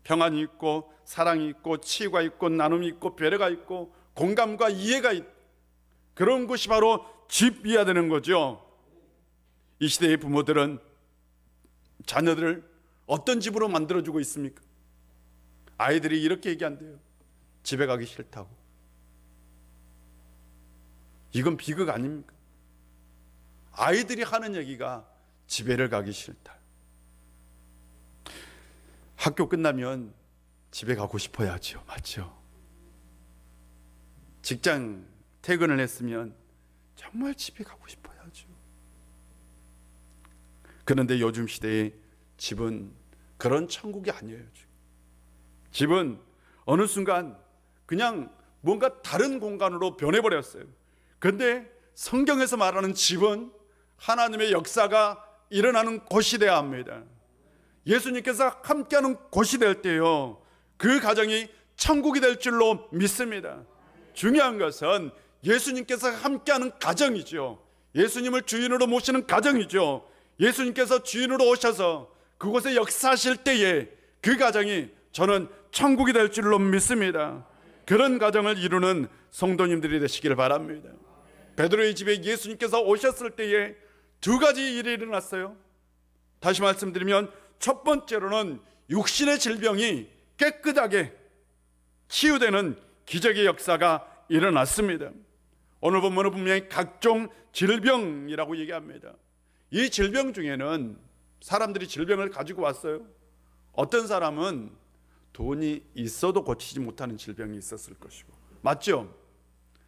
평안이 있고 사랑이 있고 치유가 있고 나눔이 있고 배려가 있고 공감과 이해가 있고, 그런 곳이 바로 집이어야 되는 거죠. 이 시대의 부모들은 자녀들을 어떤 집으로 만들어주고 있습니까? 아이들이 이렇게 얘기한대요. 집에 가기 싫다고. 이건 비극 아닙니까? 아이들이 하는 얘기가 집에를 가기 싫다. 학교 끝나면 집에 가고 싶어야 하죠. 맞죠? 직장 퇴근을 했으면 정말 집에 가고 싶어야 하죠. 그런데 요즘 시대에 집은 그런 천국이 아니에요. 집은 어느 순간 그냥 뭔가 다른 공간으로 변해버렸어요. 그런데 성경에서 말하는 집은 하나님의 역사가 일어나는 곳이 되어야 합니다. 예수님께서 함께하는 곳이 될 때요, 그 가정이 천국이 될 줄로 믿습니다. 중요한 것은 예수님께서 함께하는 가정이죠. 예수님을 주인으로 모시는 가정이죠. 예수님께서 주인으로 오셔서 그곳에 역사하실 때에 그 가정이 저는 천국이 될 줄로 믿습니다. 그런 가정을 이루는 성도님들이 되시길 바랍니다. 베드로의 집에 예수님께서 오셨을 때에 두 가지 일이 일어났어요. 다시 말씀드리면 첫 번째로는 육신의 질병이 깨끗하게 치유되는 기적의 역사가 일어났습니다. 오늘 본문은 분명히 각종 질병이라고 얘기합니다. 이 질병 중에는 사람들이 질병을 가지고 왔어요. 어떤 사람은 돈이 있어도 고치지 못하는 질병이 있었을 것이고, 맞죠?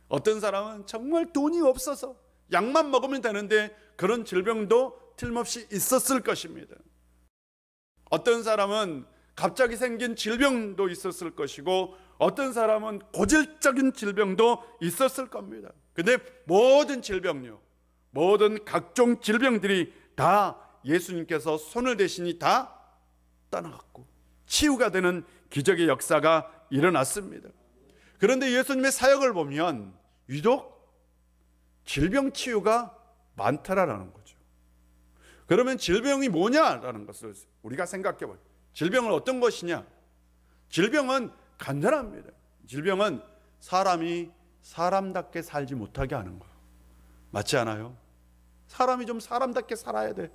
어떤 사람은 정말 돈이 없어서 약만 먹으면 되는데 그런 질병도 틀림없이 있었을 것입니다. 어떤 사람은 갑자기 생긴 질병도 있었을 것이고, 어떤 사람은 고질적인 질병도 있었을 겁니다. 근데 모든 질병요, 모든 각종 질병들이 다 예수님께서 손을 대시니 다 떠나갔고 치유가 되는 기적의 역사가 일어났습니다. 그런데 예수님의 사역을 보면 유독 질병 치유가 많다라는 거죠. 그러면 질병이 뭐냐라는 것을 우리가 생각해 봐요. 질병은 어떤 것이냐? 질병은 간단합니다. 질병은 사람이 사람답게 살지 못하게 하는 거예요. 맞지 않아요? 사람이 좀 사람답게 살아야 돼.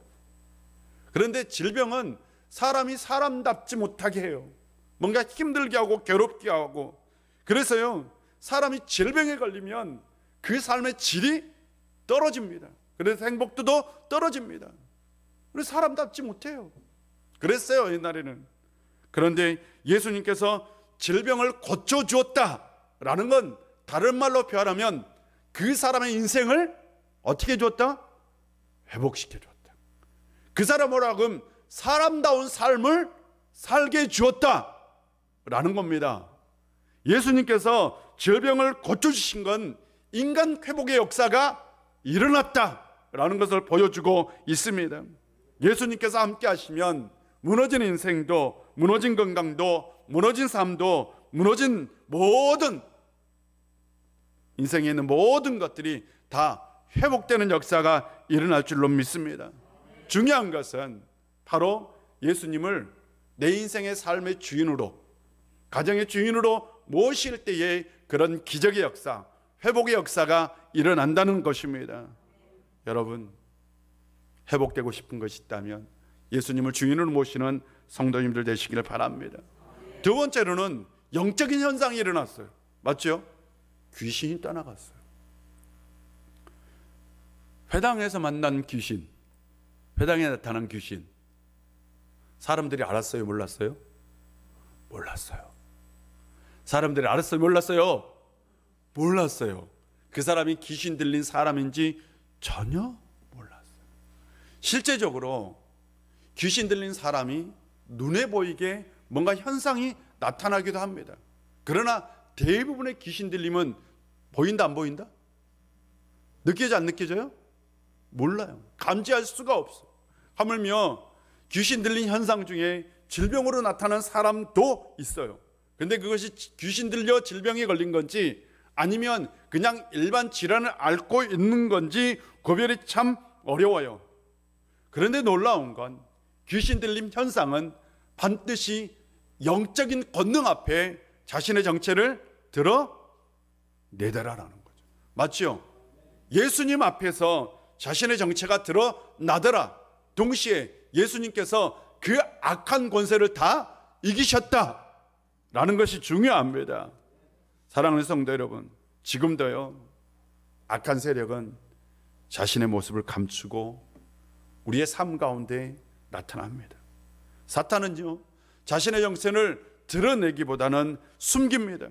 그런데 질병은 사람이 사람답지 못하게 해요. 뭔가 힘들게 하고 괴롭게 하고. 그래서요, 사람이 질병에 걸리면 그 삶의 질이 떨어집니다. 그래서 행복도도 떨어집니다. 그래서 사람답지 못해요. 그랬어요, 옛날에는. 그런데 예수님께서 질병을 고쳐주었다라는 건 다른 말로 표현하면 그 사람의 인생을 어떻게 주었다? 회복시켜 주었다. 그 사람으로 하여금 사람다운 삶을 살게 주었다라는 겁니다. 예수님께서 질병을 고쳐주신 건 인간 회복의 역사가 일어났다라는 것을 보여주고 있습니다. 예수님께서 함께 하시면 무너진 인생도, 무너진 건강도, 무너진 삶도, 무너진 모든 인생에 있는 모든 것들이 다 회복되는 역사가 일어날 줄로 믿습니다. 중요한 것은 바로 예수님을 내 인생의 삶의 주인으로, 가정의 주인으로 모실 때에 그런 기적의 역사, 회복의 역사가 일어난다는 것입니다. 여러분, 회복되고 싶은 것이 있다면 예수님을 주인으로 모시는 성도님들 되시기를 바랍니다. 두 번째로는 영적인 현상이 일어났어요. 맞죠? 귀신이 떠나갔어요. 회당에서 만난 귀신, 회당에 나타난 귀신, 사람들이 알았어요? 몰랐어요? 몰랐어요. 사람들이 알았어요? 몰랐어요? 몰랐어요. 그 사람이 귀신 들린 사람인지 전혀 몰랐어요. 실제적으로 귀신 들린 사람이 눈에 보이게 뭔가 현상이 나타나기도 합니다. 그러나 대부분의 귀신 들림은 보인다 안 보인다? 느껴져 안 느껴져요? 몰라요. 감지할 수가 없어. 하물며 귀신 들린 현상 중에 질병으로 나타난 사람도 있어요. 근데 그것이 귀신 들려 질병에 걸린 건지 아니면 그냥 일반 질환을 앓고 있는 건지 구별이 참 어려워요. 그런데 놀라운 건 귀신 들림 현상은 반드시 영적인 권능 앞에 자신의 정체를 드러내더라라는 거죠. 맞죠? 예수님 앞에서 자신의 정체가 드러나더라. 동시에 예수님께서 그 악한 권세를 다 이기셨다라는 것이 중요합니다. 사랑하는 성도 여러분, 지금도요, 악한 세력은 자신의 모습을 감추고 우리의 삶 가운데 나타납니다. 사탄은요, 자신의 정체를 드러내기보다는 숨깁니다.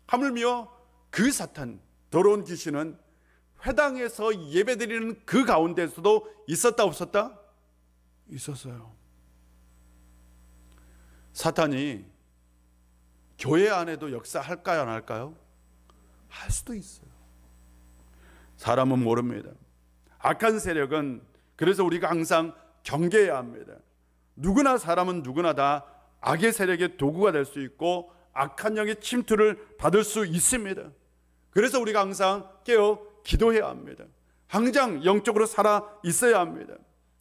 하물며 그 사탄, 더러운 귀신은 회당에서 예배드리는 그 가운데서도 있었다 없었다? 있었어요. 사탄이 교회 안에도 역사할까요, 안 할까요? 할 수도 있어요. 사람은 모릅니다. 악한 세력은 그래서 우리가 항상 경계해야 합니다. 누구나 사람은 누구나 다 악의 세력의 도구가 될 수 있고 악한 영의 침투를 받을 수 있습니다. 그래서 우리가 항상 깨어 기도해야 합니다. 항상 영적으로 살아 있어야 합니다.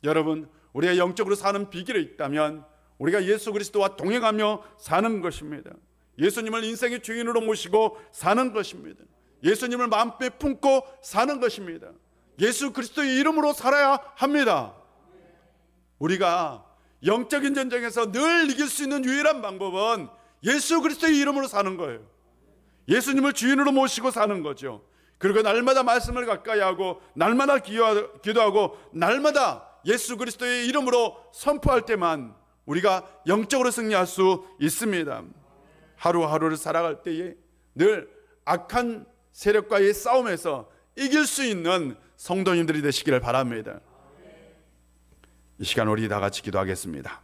여러분, 우리가 영적으로 사는 비결이 있다면 우리가 예수 그리스도와 동행하며 사는 것입니다. 예수님을 인생의 주인으로 모시고 사는 것입니다. 예수님을 마음에 품고 사는 것입니다. 예수 그리스도의 이름으로 살아야 합니다. 우리가 영적인 전쟁에서 늘 이길 수 있는 유일한 방법은 예수 그리스도의 이름으로 사는 거예요. 예수님을 주인으로 모시고 사는 거죠. 그리고 날마다 말씀을 가까이 하고 날마다 기도하고 날마다 예수 그리스도의 이름으로 선포할 때만 우리가 영적으로 승리할 수 있습니다. 하루하루를 살아갈 때에 늘 악한 세력과의 싸움에서 이길 수 있는 성도님들이 되시기를 바랍니다. 이 시간 우리 다 같이 기도하겠습니다.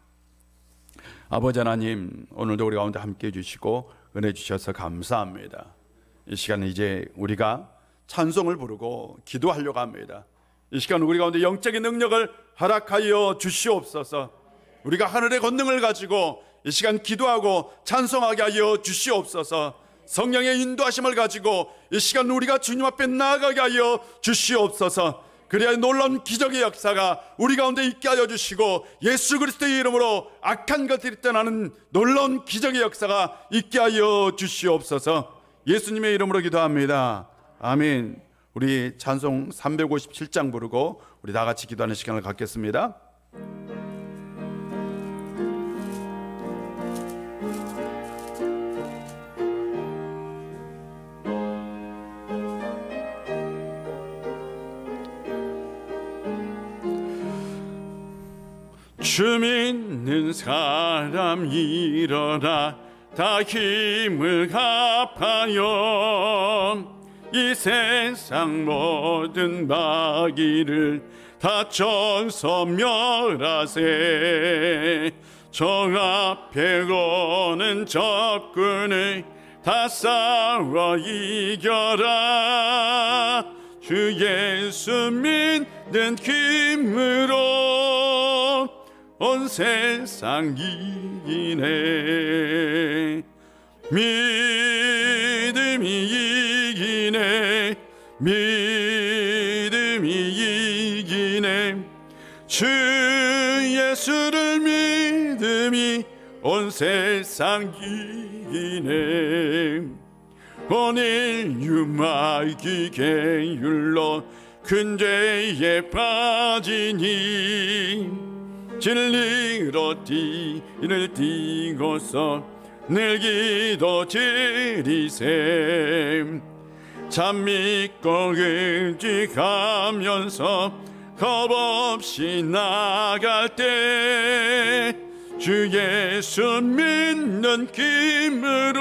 아버지 하나님, 오늘도 우리 가운데 함께 해주시고 은혜 주셔서 감사합니다. 이 시간은 이제 우리가 찬송을 부르고 기도하려고 합니다. 이 시간 우리 가운데 영적인 능력을 허락하여 주시옵소서. 우리가 하늘의 권능을 가지고 이 시간 기도하고 찬송하게 하여 주시옵소서. 성령의 인도하심을 가지고 이 시간 우리가 주님 앞에 나아가게 하여 주시옵소서. 그래야 놀라운 기적의 역사가 우리 가운데 있게 하여 주시고 예수 그리스도의 이름으로 악한 것들이 떠나는 놀라운 기적의 역사가 있게 하여 주시옵소서. 예수님의 이름으로 기도합니다. 아멘. 우리 찬송 357장 부르고 우리 다 같이 기도하는 시간을 갖겠습니다. 주 믿는 사람 일어나 다 힘을 합하여 이 세상 모든 마귀를 다 쳐서 멸하세. 저 앞에 오는 적군을 다 싸워 이겨라. 주 예수 믿는 힘으로 온 세상 이기네. 믿음이 이기네. 믿음이 이기네. 주 예수를 믿음이 온 세상 이기네. 온 인류 마귀 계율로 큰 죄에 빠지니 진리로 뒤를 띠고서 늘 기도 드리세. 참 믿고 의지하면서 겁없이 나갈 때 주 예수 믿는 힘으로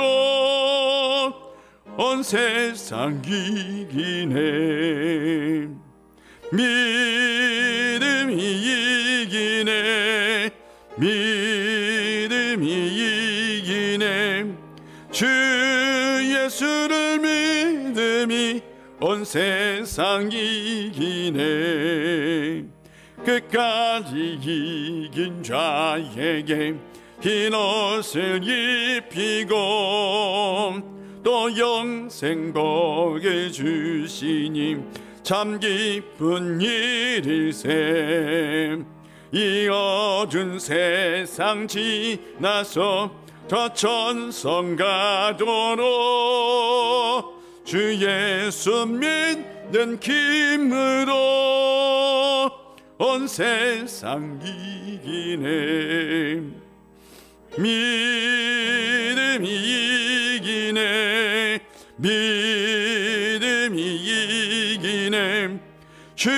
온 세상 이기네. 믿음이 이기네. 믿음이 이기네. 주 예수를 믿음이 온 세상 이기네. 끝까지 이긴 자에게 흰 옷을 입히고 또 영생 복을 주시니 참 기쁜 일일세. 이 어두운 세상 지나서 저 천성 가도록 주 예수 믿는 힘으로 온 세상 이기네. 믿음이 이기네. 믿음이 이기네. 주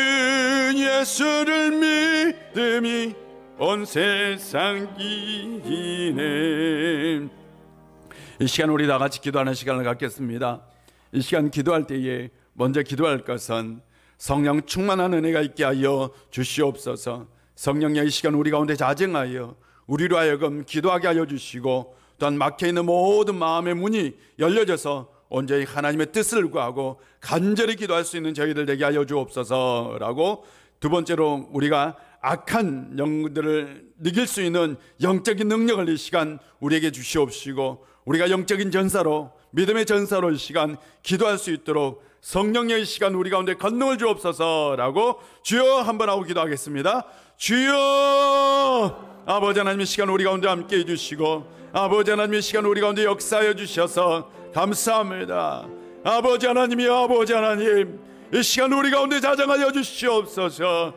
예수를 믿음이 온 세상 이기네. 이 시간 우리 다 같이 기도하는 시간을 갖겠습니다. 이 시간 기도할 때에 먼저 기도할 것은 성령 충만한 은혜가 있게 하여 주시옵소서. 성령의 이 시간 우리 가운데 자정하여 우리로 하여금 기도하게 하여 주시고 또한 막혀있는 모든 마음의 문이 열려져서 온전히 하나님의 뜻을 구하고 간절히 기도할 수 있는 저희들 되게 하여 주옵소서라고, 두 번째로 우리가 악한 영들을 이길 수 있는 영적인 능력을 이 시간 우리에게 주시옵시고, 우리가 영적인 전사로, 믿음의 전사로 이 시간 기도할 수 있도록 성령의 시간 우리 가운데 권능을 주옵소서라고 주여 한번 하고 기도하겠습니다. 주여, 아버지 하나님 이 시간 우리 가운데 함께 해주시고, 아버지 하나님 이 시간 우리 가운데 역사해 주셔서 감사합니다. 아버지 하나님이여, 아버지 하나님 이 시간 우리 가운데 자정하여 주시옵소서.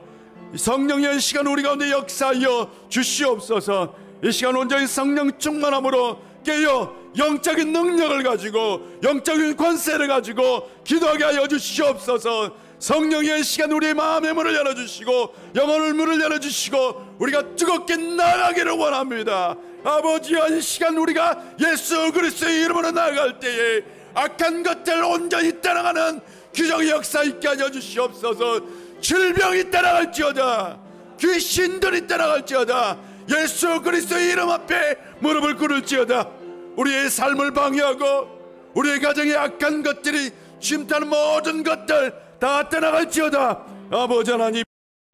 성령의 시간 우리 가운데 역사하여 주시옵소서. 이 시간 온전히 성령 충만함으로 깨어 영적인 능력을 가지고 영적인 권세를 가지고 기도하게 하여 주시옵소서. 성령의 시간 우리의 마음의 문을 열어주시고 영혼의 문을 열어주시고 우리가 뜨겁게 나아가기를 원합니다. 아버지여, 이 시간 우리가 예수 그리스도의 이름으로 나아갈 때에 악한 것들 온전히 따라가는 기적의 역사 있게 하여 주시옵소서. 질병이 따라갈지어다, 귀신들이 따라갈지어다, 예수 그리스도의 이름 앞에 무릎을 꿇을지어다. 우리의 삶을 방해하고 우리의 가정에 악한 것들이 침투하는 모든 것들 다 떠나갈지어다. 아버지 하나님,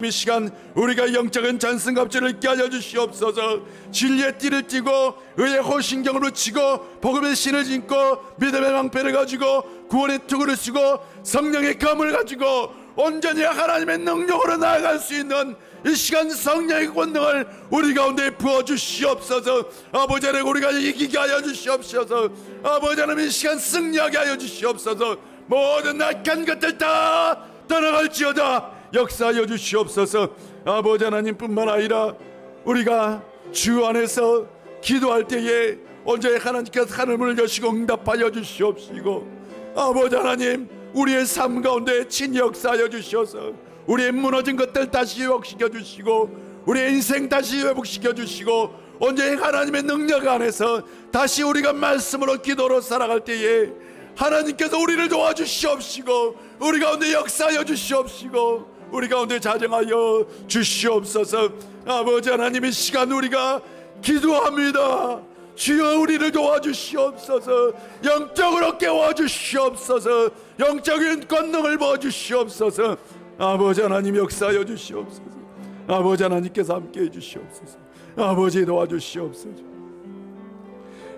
이 시간 우리가 영적인 전승갑주를 있게 하여 주시옵소서. 진리의 띠를 띠고 의의 호신경을 붙이고 복음의 신을 신고 믿음의 방패를 가지고 구원의 투구를 쓰고 성령의 검을 가지고 온전히 하나님의 능력으로 나아갈 수 있는 이 시간 성령의 권능을 우리 가운데 부어주시옵소서. 아버지 하나님, 우리가 이기게 하여 주시옵소서. 아버지 하나님, 이 시간 승리하게 하여 주시옵소서. 모든 악한 것들 다 떠나갈지어다. 역사하여 주시옵소서. 아버지 하나님 뿐만 아니라 우리가 주 안에서 기도할 때에 언제 하나님께서 하늘문을 여시고 응답하여 주시옵시고, 아버지 하나님, 우리의 삶 가운데 친히 역사하여 주셔서 우리의 무너진 것들 다시 회복시켜 주시고 우리의 인생 다시 회복시켜 주시고 언제 하나님의 능력 안에서 다시 우리가 말씀으로 기도로 살아갈 때에 하나님께서 우리를 도와주시옵시고 우리 가운데 역사하여 주시옵시고 우리 가운데 자정하여 주시옵소서. 아버지 하나님, 이 시간 우리가 기도합니다. 주여, 우리를 도와주시옵소서. 영적으로 깨워주시옵소서. 영적인 권능을 부어주시옵소서. 아버지 하나님, 역사하여 주시옵소서. 아버지 하나님께서 함께해 주시옵소서. 아버지 도와주시옵소서.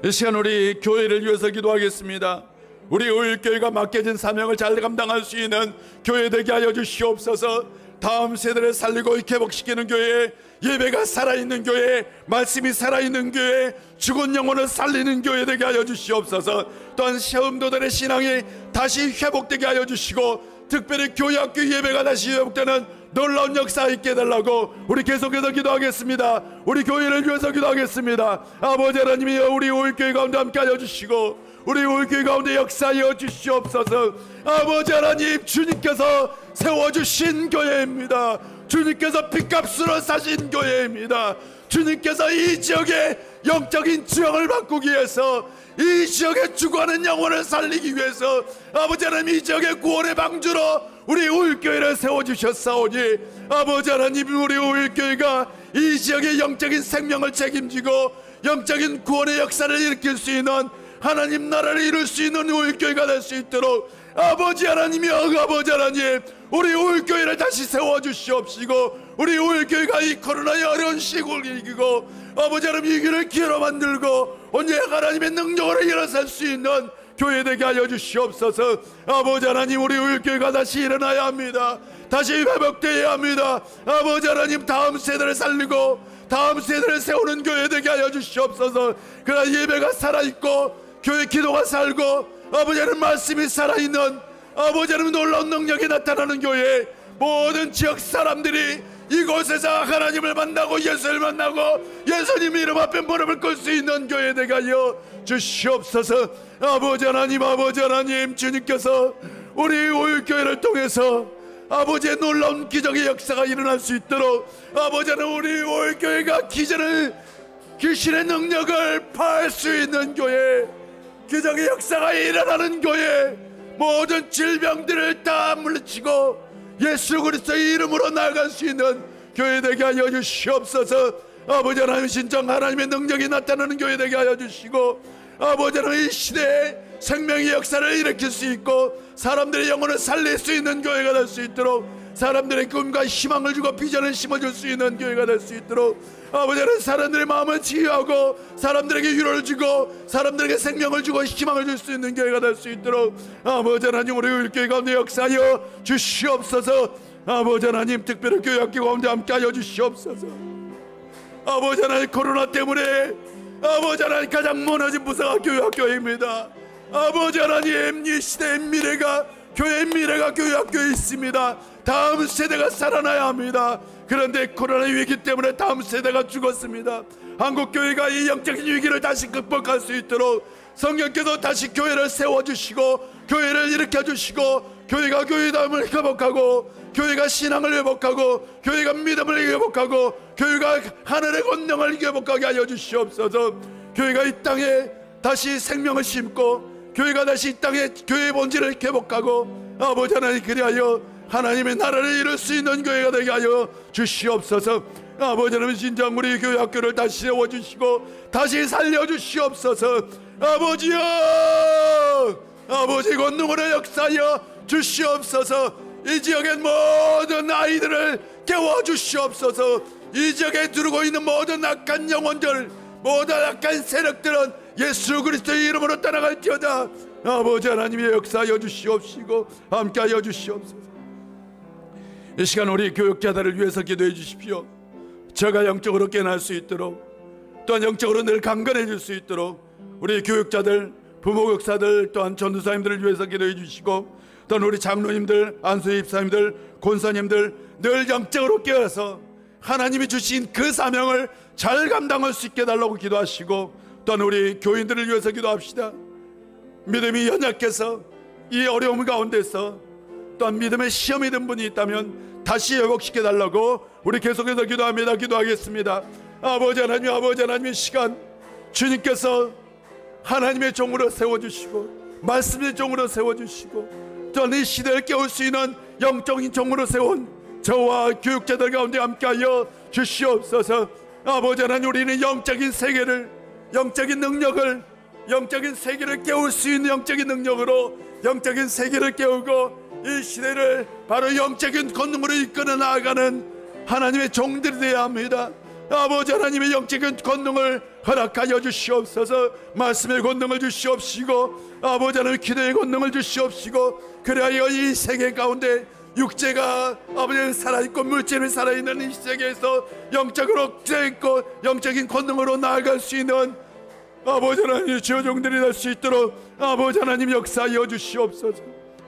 이 시간 우리 교회를 위해서 기도하겠습니다. 우리 오일교회가 맡겨진 사명을 잘 감당할 수 있는 교회 되게 하여 주시옵소서. 다음 세대를 살리고 회복시키는 교회, 예배가 살아있는 교회, 말씀이 살아있는 교회, 죽은 영혼을 살리는 교회 되게 하여 주시옵소서. 또한 시험도들의 신앙이 다시 회복되게 하여 주시고 특별히 교회학교 예배가 다시 회복되는 놀라운 역사 있게 해달라고 우리 계속해서 기도하겠습니다. 우리 교회를 위해서 기도하겠습니다. 아버지 하나님이 우리 오일교회 가운데 함께 하여 주시고 우리 오일교회 가운데 역사하여 주시옵소서. 아버지 하나님, 주님께서 세워주신 교회입니다. 주님께서 핏값으로 사신 교회입니다. 주님께서 이 지역의 영적인 지형을 바꾸기 위해서, 이 지역에 죽어가는 영혼을 살리기 위해서 아버지 하나님, 이 지역의 구원의 방주로 우리 오일교회를 세워주셨사오니 아버지 하나님, 우리 오일교회가 이 지역의 영적인 생명을 책임지고 영적인 구원의 역사를 일으킬 수 있는 하나님 나라를 이룰 수 있는 오일교회가 될 수 있도록 아버지 하나님이여, 아버지 하나님, 우리 오일교회를 다시 세워주시옵시고 우리 오일교회가 이 코로나의 어려운 시국을 이기고 아버지 하나님 이 길을 기회로 만들고 언제 하나님의 능력으로 일어설 수 있는 교회 되게 하여 주시옵소서. 아버지 하나님, 우리 오일교회가 다시 일어나야 합니다. 다시 회복되어야 합니다. 아버지 하나님, 다음 세대를 살리고 다음 세대를 세우는 교회 되게 하여 주시옵소서. 그러나 예배가 살아있고 교회 기도가 살고 아버지 하나님 말씀이 살아있는 아버지 하나님 놀라운 능력이 나타나는 교회, 모든 지역 사람들이 이곳에서 하나님을 만나고 예수를 만나고 예수님 이름 앞에 무릎을 꿇을 수 있는 교회 되게 하여 주시옵소서. 아버지 하나님, 아버지 하나님, 주님께서 우리 오일교회를 통해서 아버지의 놀라운 기적의 역사가 일어날 수 있도록 아버지 하나님, 우리 오일교회가 귀신의 능력을 파할 수 있는 교회, 기적의 역사가 일어나는 교회, 모든 질병들을 다 물리치고 예수 그리스도의 이름으로 나아갈 수 있는 교회 되게 하여 주시옵소서. 아버지 하나님, 진정 하나님의 능력이 나타나는 교회 되게 하여 주시고 아버지 하나님, 이 시대에 생명의 역사를 일으킬 수 있고 사람들의 영혼을 살릴 수 있는 교회가 될 수 있도록 사람들의 꿈과 희망을 주고 비전을 심어줄 수 있는 교회가 될 수 있도록 아버지 하나님 사람들의 마음을 치유하고 사람들에게 위로를 주고 사람들에게 생명을 주고 희망을 줄 수 있는 교회가 될 수 있도록 아버지 하나님 우리 교회 가운데 역사하여 주시옵소서. 아버지 하나님 특별히 교회 학교 가운데 함께하여 주시옵소서. 아버지 하나님 코로나 때문에 아버지 하나님 가장 무너진 부서가 교회 학교입니다. 아버지 하나님 이 시대의 미래가 교회의 미래가 교회 학교에 있습니다. 다음 세대가 살아나야 합니다. 그런데 코로나 위기 때문에 다음 세대가 죽었습니다. 한국교회가 이 영적인 위기를 다시 극복할 수 있도록 성령께서 다시 교회를 세워주시고 교회를 일으켜주시고 교회가 교회다움을 회복하고 교회가 신앙을 회복하고 교회가 믿음을 회복하고 교회가 하늘의 권능을 회복하게 하여 주시옵소서. 교회가 이 땅에 다시 생명을 심고 교회가 다시 이 땅에 교회의 본질을 회복하고 아버지 하나님 그리하여 하나님의 나라를 이룰 수 있는 교회가 되게 하여 주시옵소서. 아버지 하나님 진정 우리 교회 학교를 다시 세워주시고 다시 살려주시옵소서. 아버지여 아버지 권능으로 역사하여 주시옵소서. 이 지역의 모든 아이들을 깨워주시옵소서. 이 지역에 두르고 있는 모든 악한 영혼들 모든 악한 세력들은 예수 그리스도의 이름으로 떠나갈지어다. 아버지 하나님의 역사하여 주시옵시고 함께하여 주시옵소서. 이 시간 우리 교육자들을 위해서 기도해 주십시오. 저가 영적으로 깨어날 수 있도록 또한 영적으로 늘 강건해질 수 있도록 우리 교육자들 부모 목사들 또한 전도사님들을 위해서 기도해 주시고 또한 우리 장로님들 안수의 입사님들 권사님들 늘 영적으로 깨어서 하나님이 주신 그 사명을 잘 감당할 수 있게 달라고 기도하시고 또한 우리 교인들을 위해서 기도합시다. 믿음이 연약해서 이 어려움 가운데서 또한 믿음의 시험이 든 분이 있다면 다시 회복시켜 달라고 우리 계속해서 기도합니다. 기도하겠습니다. 아버지 하나님 시간 주님께서 하나님의 종으로 세워주시고 말씀의 종으로 세워주시고 또한 이 시대를 깨울 수 있는 영적인 종으로 세운 저와 교육자들 가운데 함께하여 주시옵소서. 아버지 하나님 우리는 영적인 세계를 영적인 능력을 영적인 세계를 깨울 수 있는 영적인 능력으로 영적인 세계를 깨우고 이 시대를 바로 영적인 권능으로 이끌어 나아가는 하나님의 종들이 되어야 합니다. 아버지 하나님의 영적인 권능을 허락하여 주시옵소서. 말씀의 권능을 주시옵시고 아버지 하나님 기도의 권능을 주시옵시고 그리하여 이 세계 가운데 육체가 아버지 살아있고 물질이 살아있는 이 세계에서 영적으로 깨있고 영적인 권능으로 나아갈 수 있는 아버지 하나님 주의 종들이 될 수 있도록 아버지 하나님 역사하여 주시옵소서.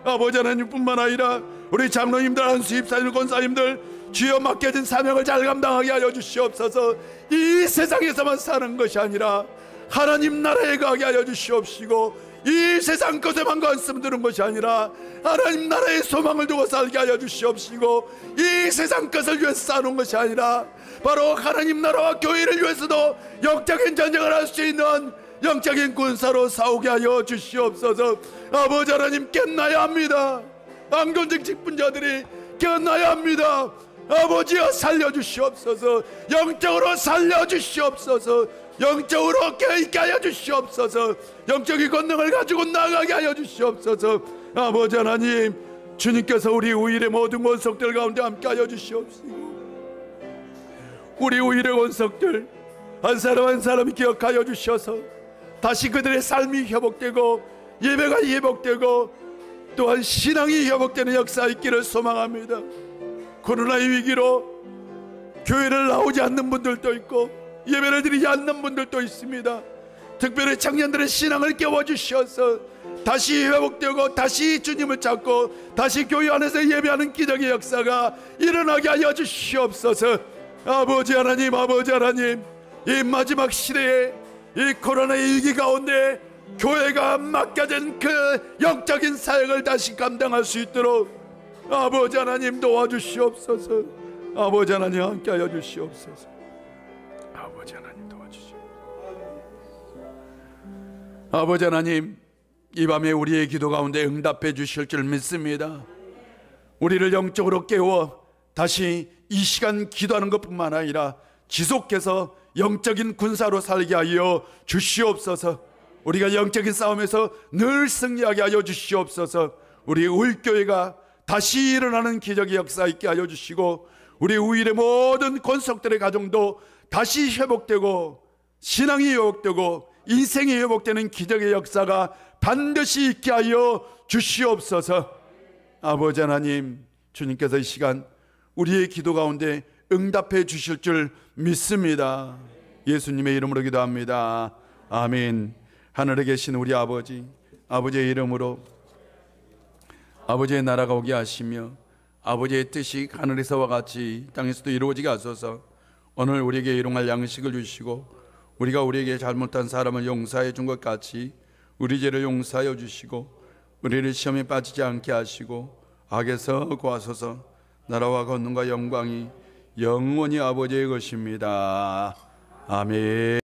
아버지 하나님뿐만 아니라 우리 장로님들 안수입사님 권사님들 주여 맡겨진 사명을 잘 감당하게 하여 주시옵소서. 이 세상에서만 사는 것이 아니라 하나님 나라에 가게 하여 주시옵시고 이 세상 것에만 관심 두는 것이 아니라 하나님 나라의 소망을 두고 살게 하여 주시옵시고 이 세상 것을 위해서 사는 것이 아니라 바로 하나님 나라와 교회를 위해서도 영적인 전쟁을 할 수 있는 영적인 군사로 싸우게 하여 주시옵소서. 아버지 하나님 깨어나야 합니다. 안건직 직분자들이 깨어나야 합니다. 아버지여 살려주시옵소서. 영적으로 살려주시옵소서. 영적으로 깨있게 하여 주시옵소서. 영적인 권능을 가지고 나가게 하여 주시옵소서. 아버지 하나님 주님께서 우리 우일의 모든 원석들 가운데 함께 하여 주시옵시고 우리 우일의 원석들 한 사람 한 사람이 기억하여 주셔서 다시 그들의 삶이 회복되고 예배가 회복되고 또한 신앙이 회복되는 역사 있기를 소망합니다. 코로나의 위기로 교회를 나오지 않는 분들도 있고 예배를 드리지 않는 분들도 있습니다. 특별히 청년들의 신앙을 깨워주셔서 다시 회복되고 다시 주님을 찾고 다시 교회 안에서 예배하는 기적의 역사가 일어나게 하여 주시옵소서. 아버지 하나님 이 마지막 시대에 이 코로나의 위기 가운데 교회가 맡겨진 그 영적인 사역을 다시 감당할 수 있도록 아버지 하나님 도와주시옵소서. 아버지 하나님 함께하여 주시옵소서. 아버지 하나님 도와주시옵소서. 아버지 하나님 이 밤에 우리의 기도 가운데 응답해 주실 줄 믿습니다. 우리를 영적으로 깨워 다시 이 시간 기도하는 것뿐만 아니라 지속해서 영적인 군사로 살게 하여 주시옵소서. 우리가 영적인 싸움에서 늘 승리하게 하여 주시옵소서. 우리 울교회가 다시 일어나는 기적의 역사 있게 하여 주시고, 우리 우일의 모든 권속들의 가정도 다시 회복되고 신앙이 회복되고 인생이 회복되는 기적의 역사가 반드시 있게 하여 주시옵소서. 아버지 하나님, 주님께서 이 시간 우리의 기도 가운데 응답해 주실 줄 믿습니다. 예수님의 이름으로 기도합니다. 아멘. 하늘에 계신 우리 아버지, 아버지의 이름으로 아버지의 나라가 오게 하시며 아버지의 뜻이 하늘에서와 같이 땅에서도 이루어지게 하소서. 오늘 우리에게 일용할 양식을 주시고 우리가 우리에게 잘못한 사람을 용서해 준 것 같이 우리 죄를 용서하여 주시고 우리를 시험에 빠지지 않게 하시고 악에서 구하소서. 나라와 권능과 영광이 영원히 아버지의 것입니다. 아멘.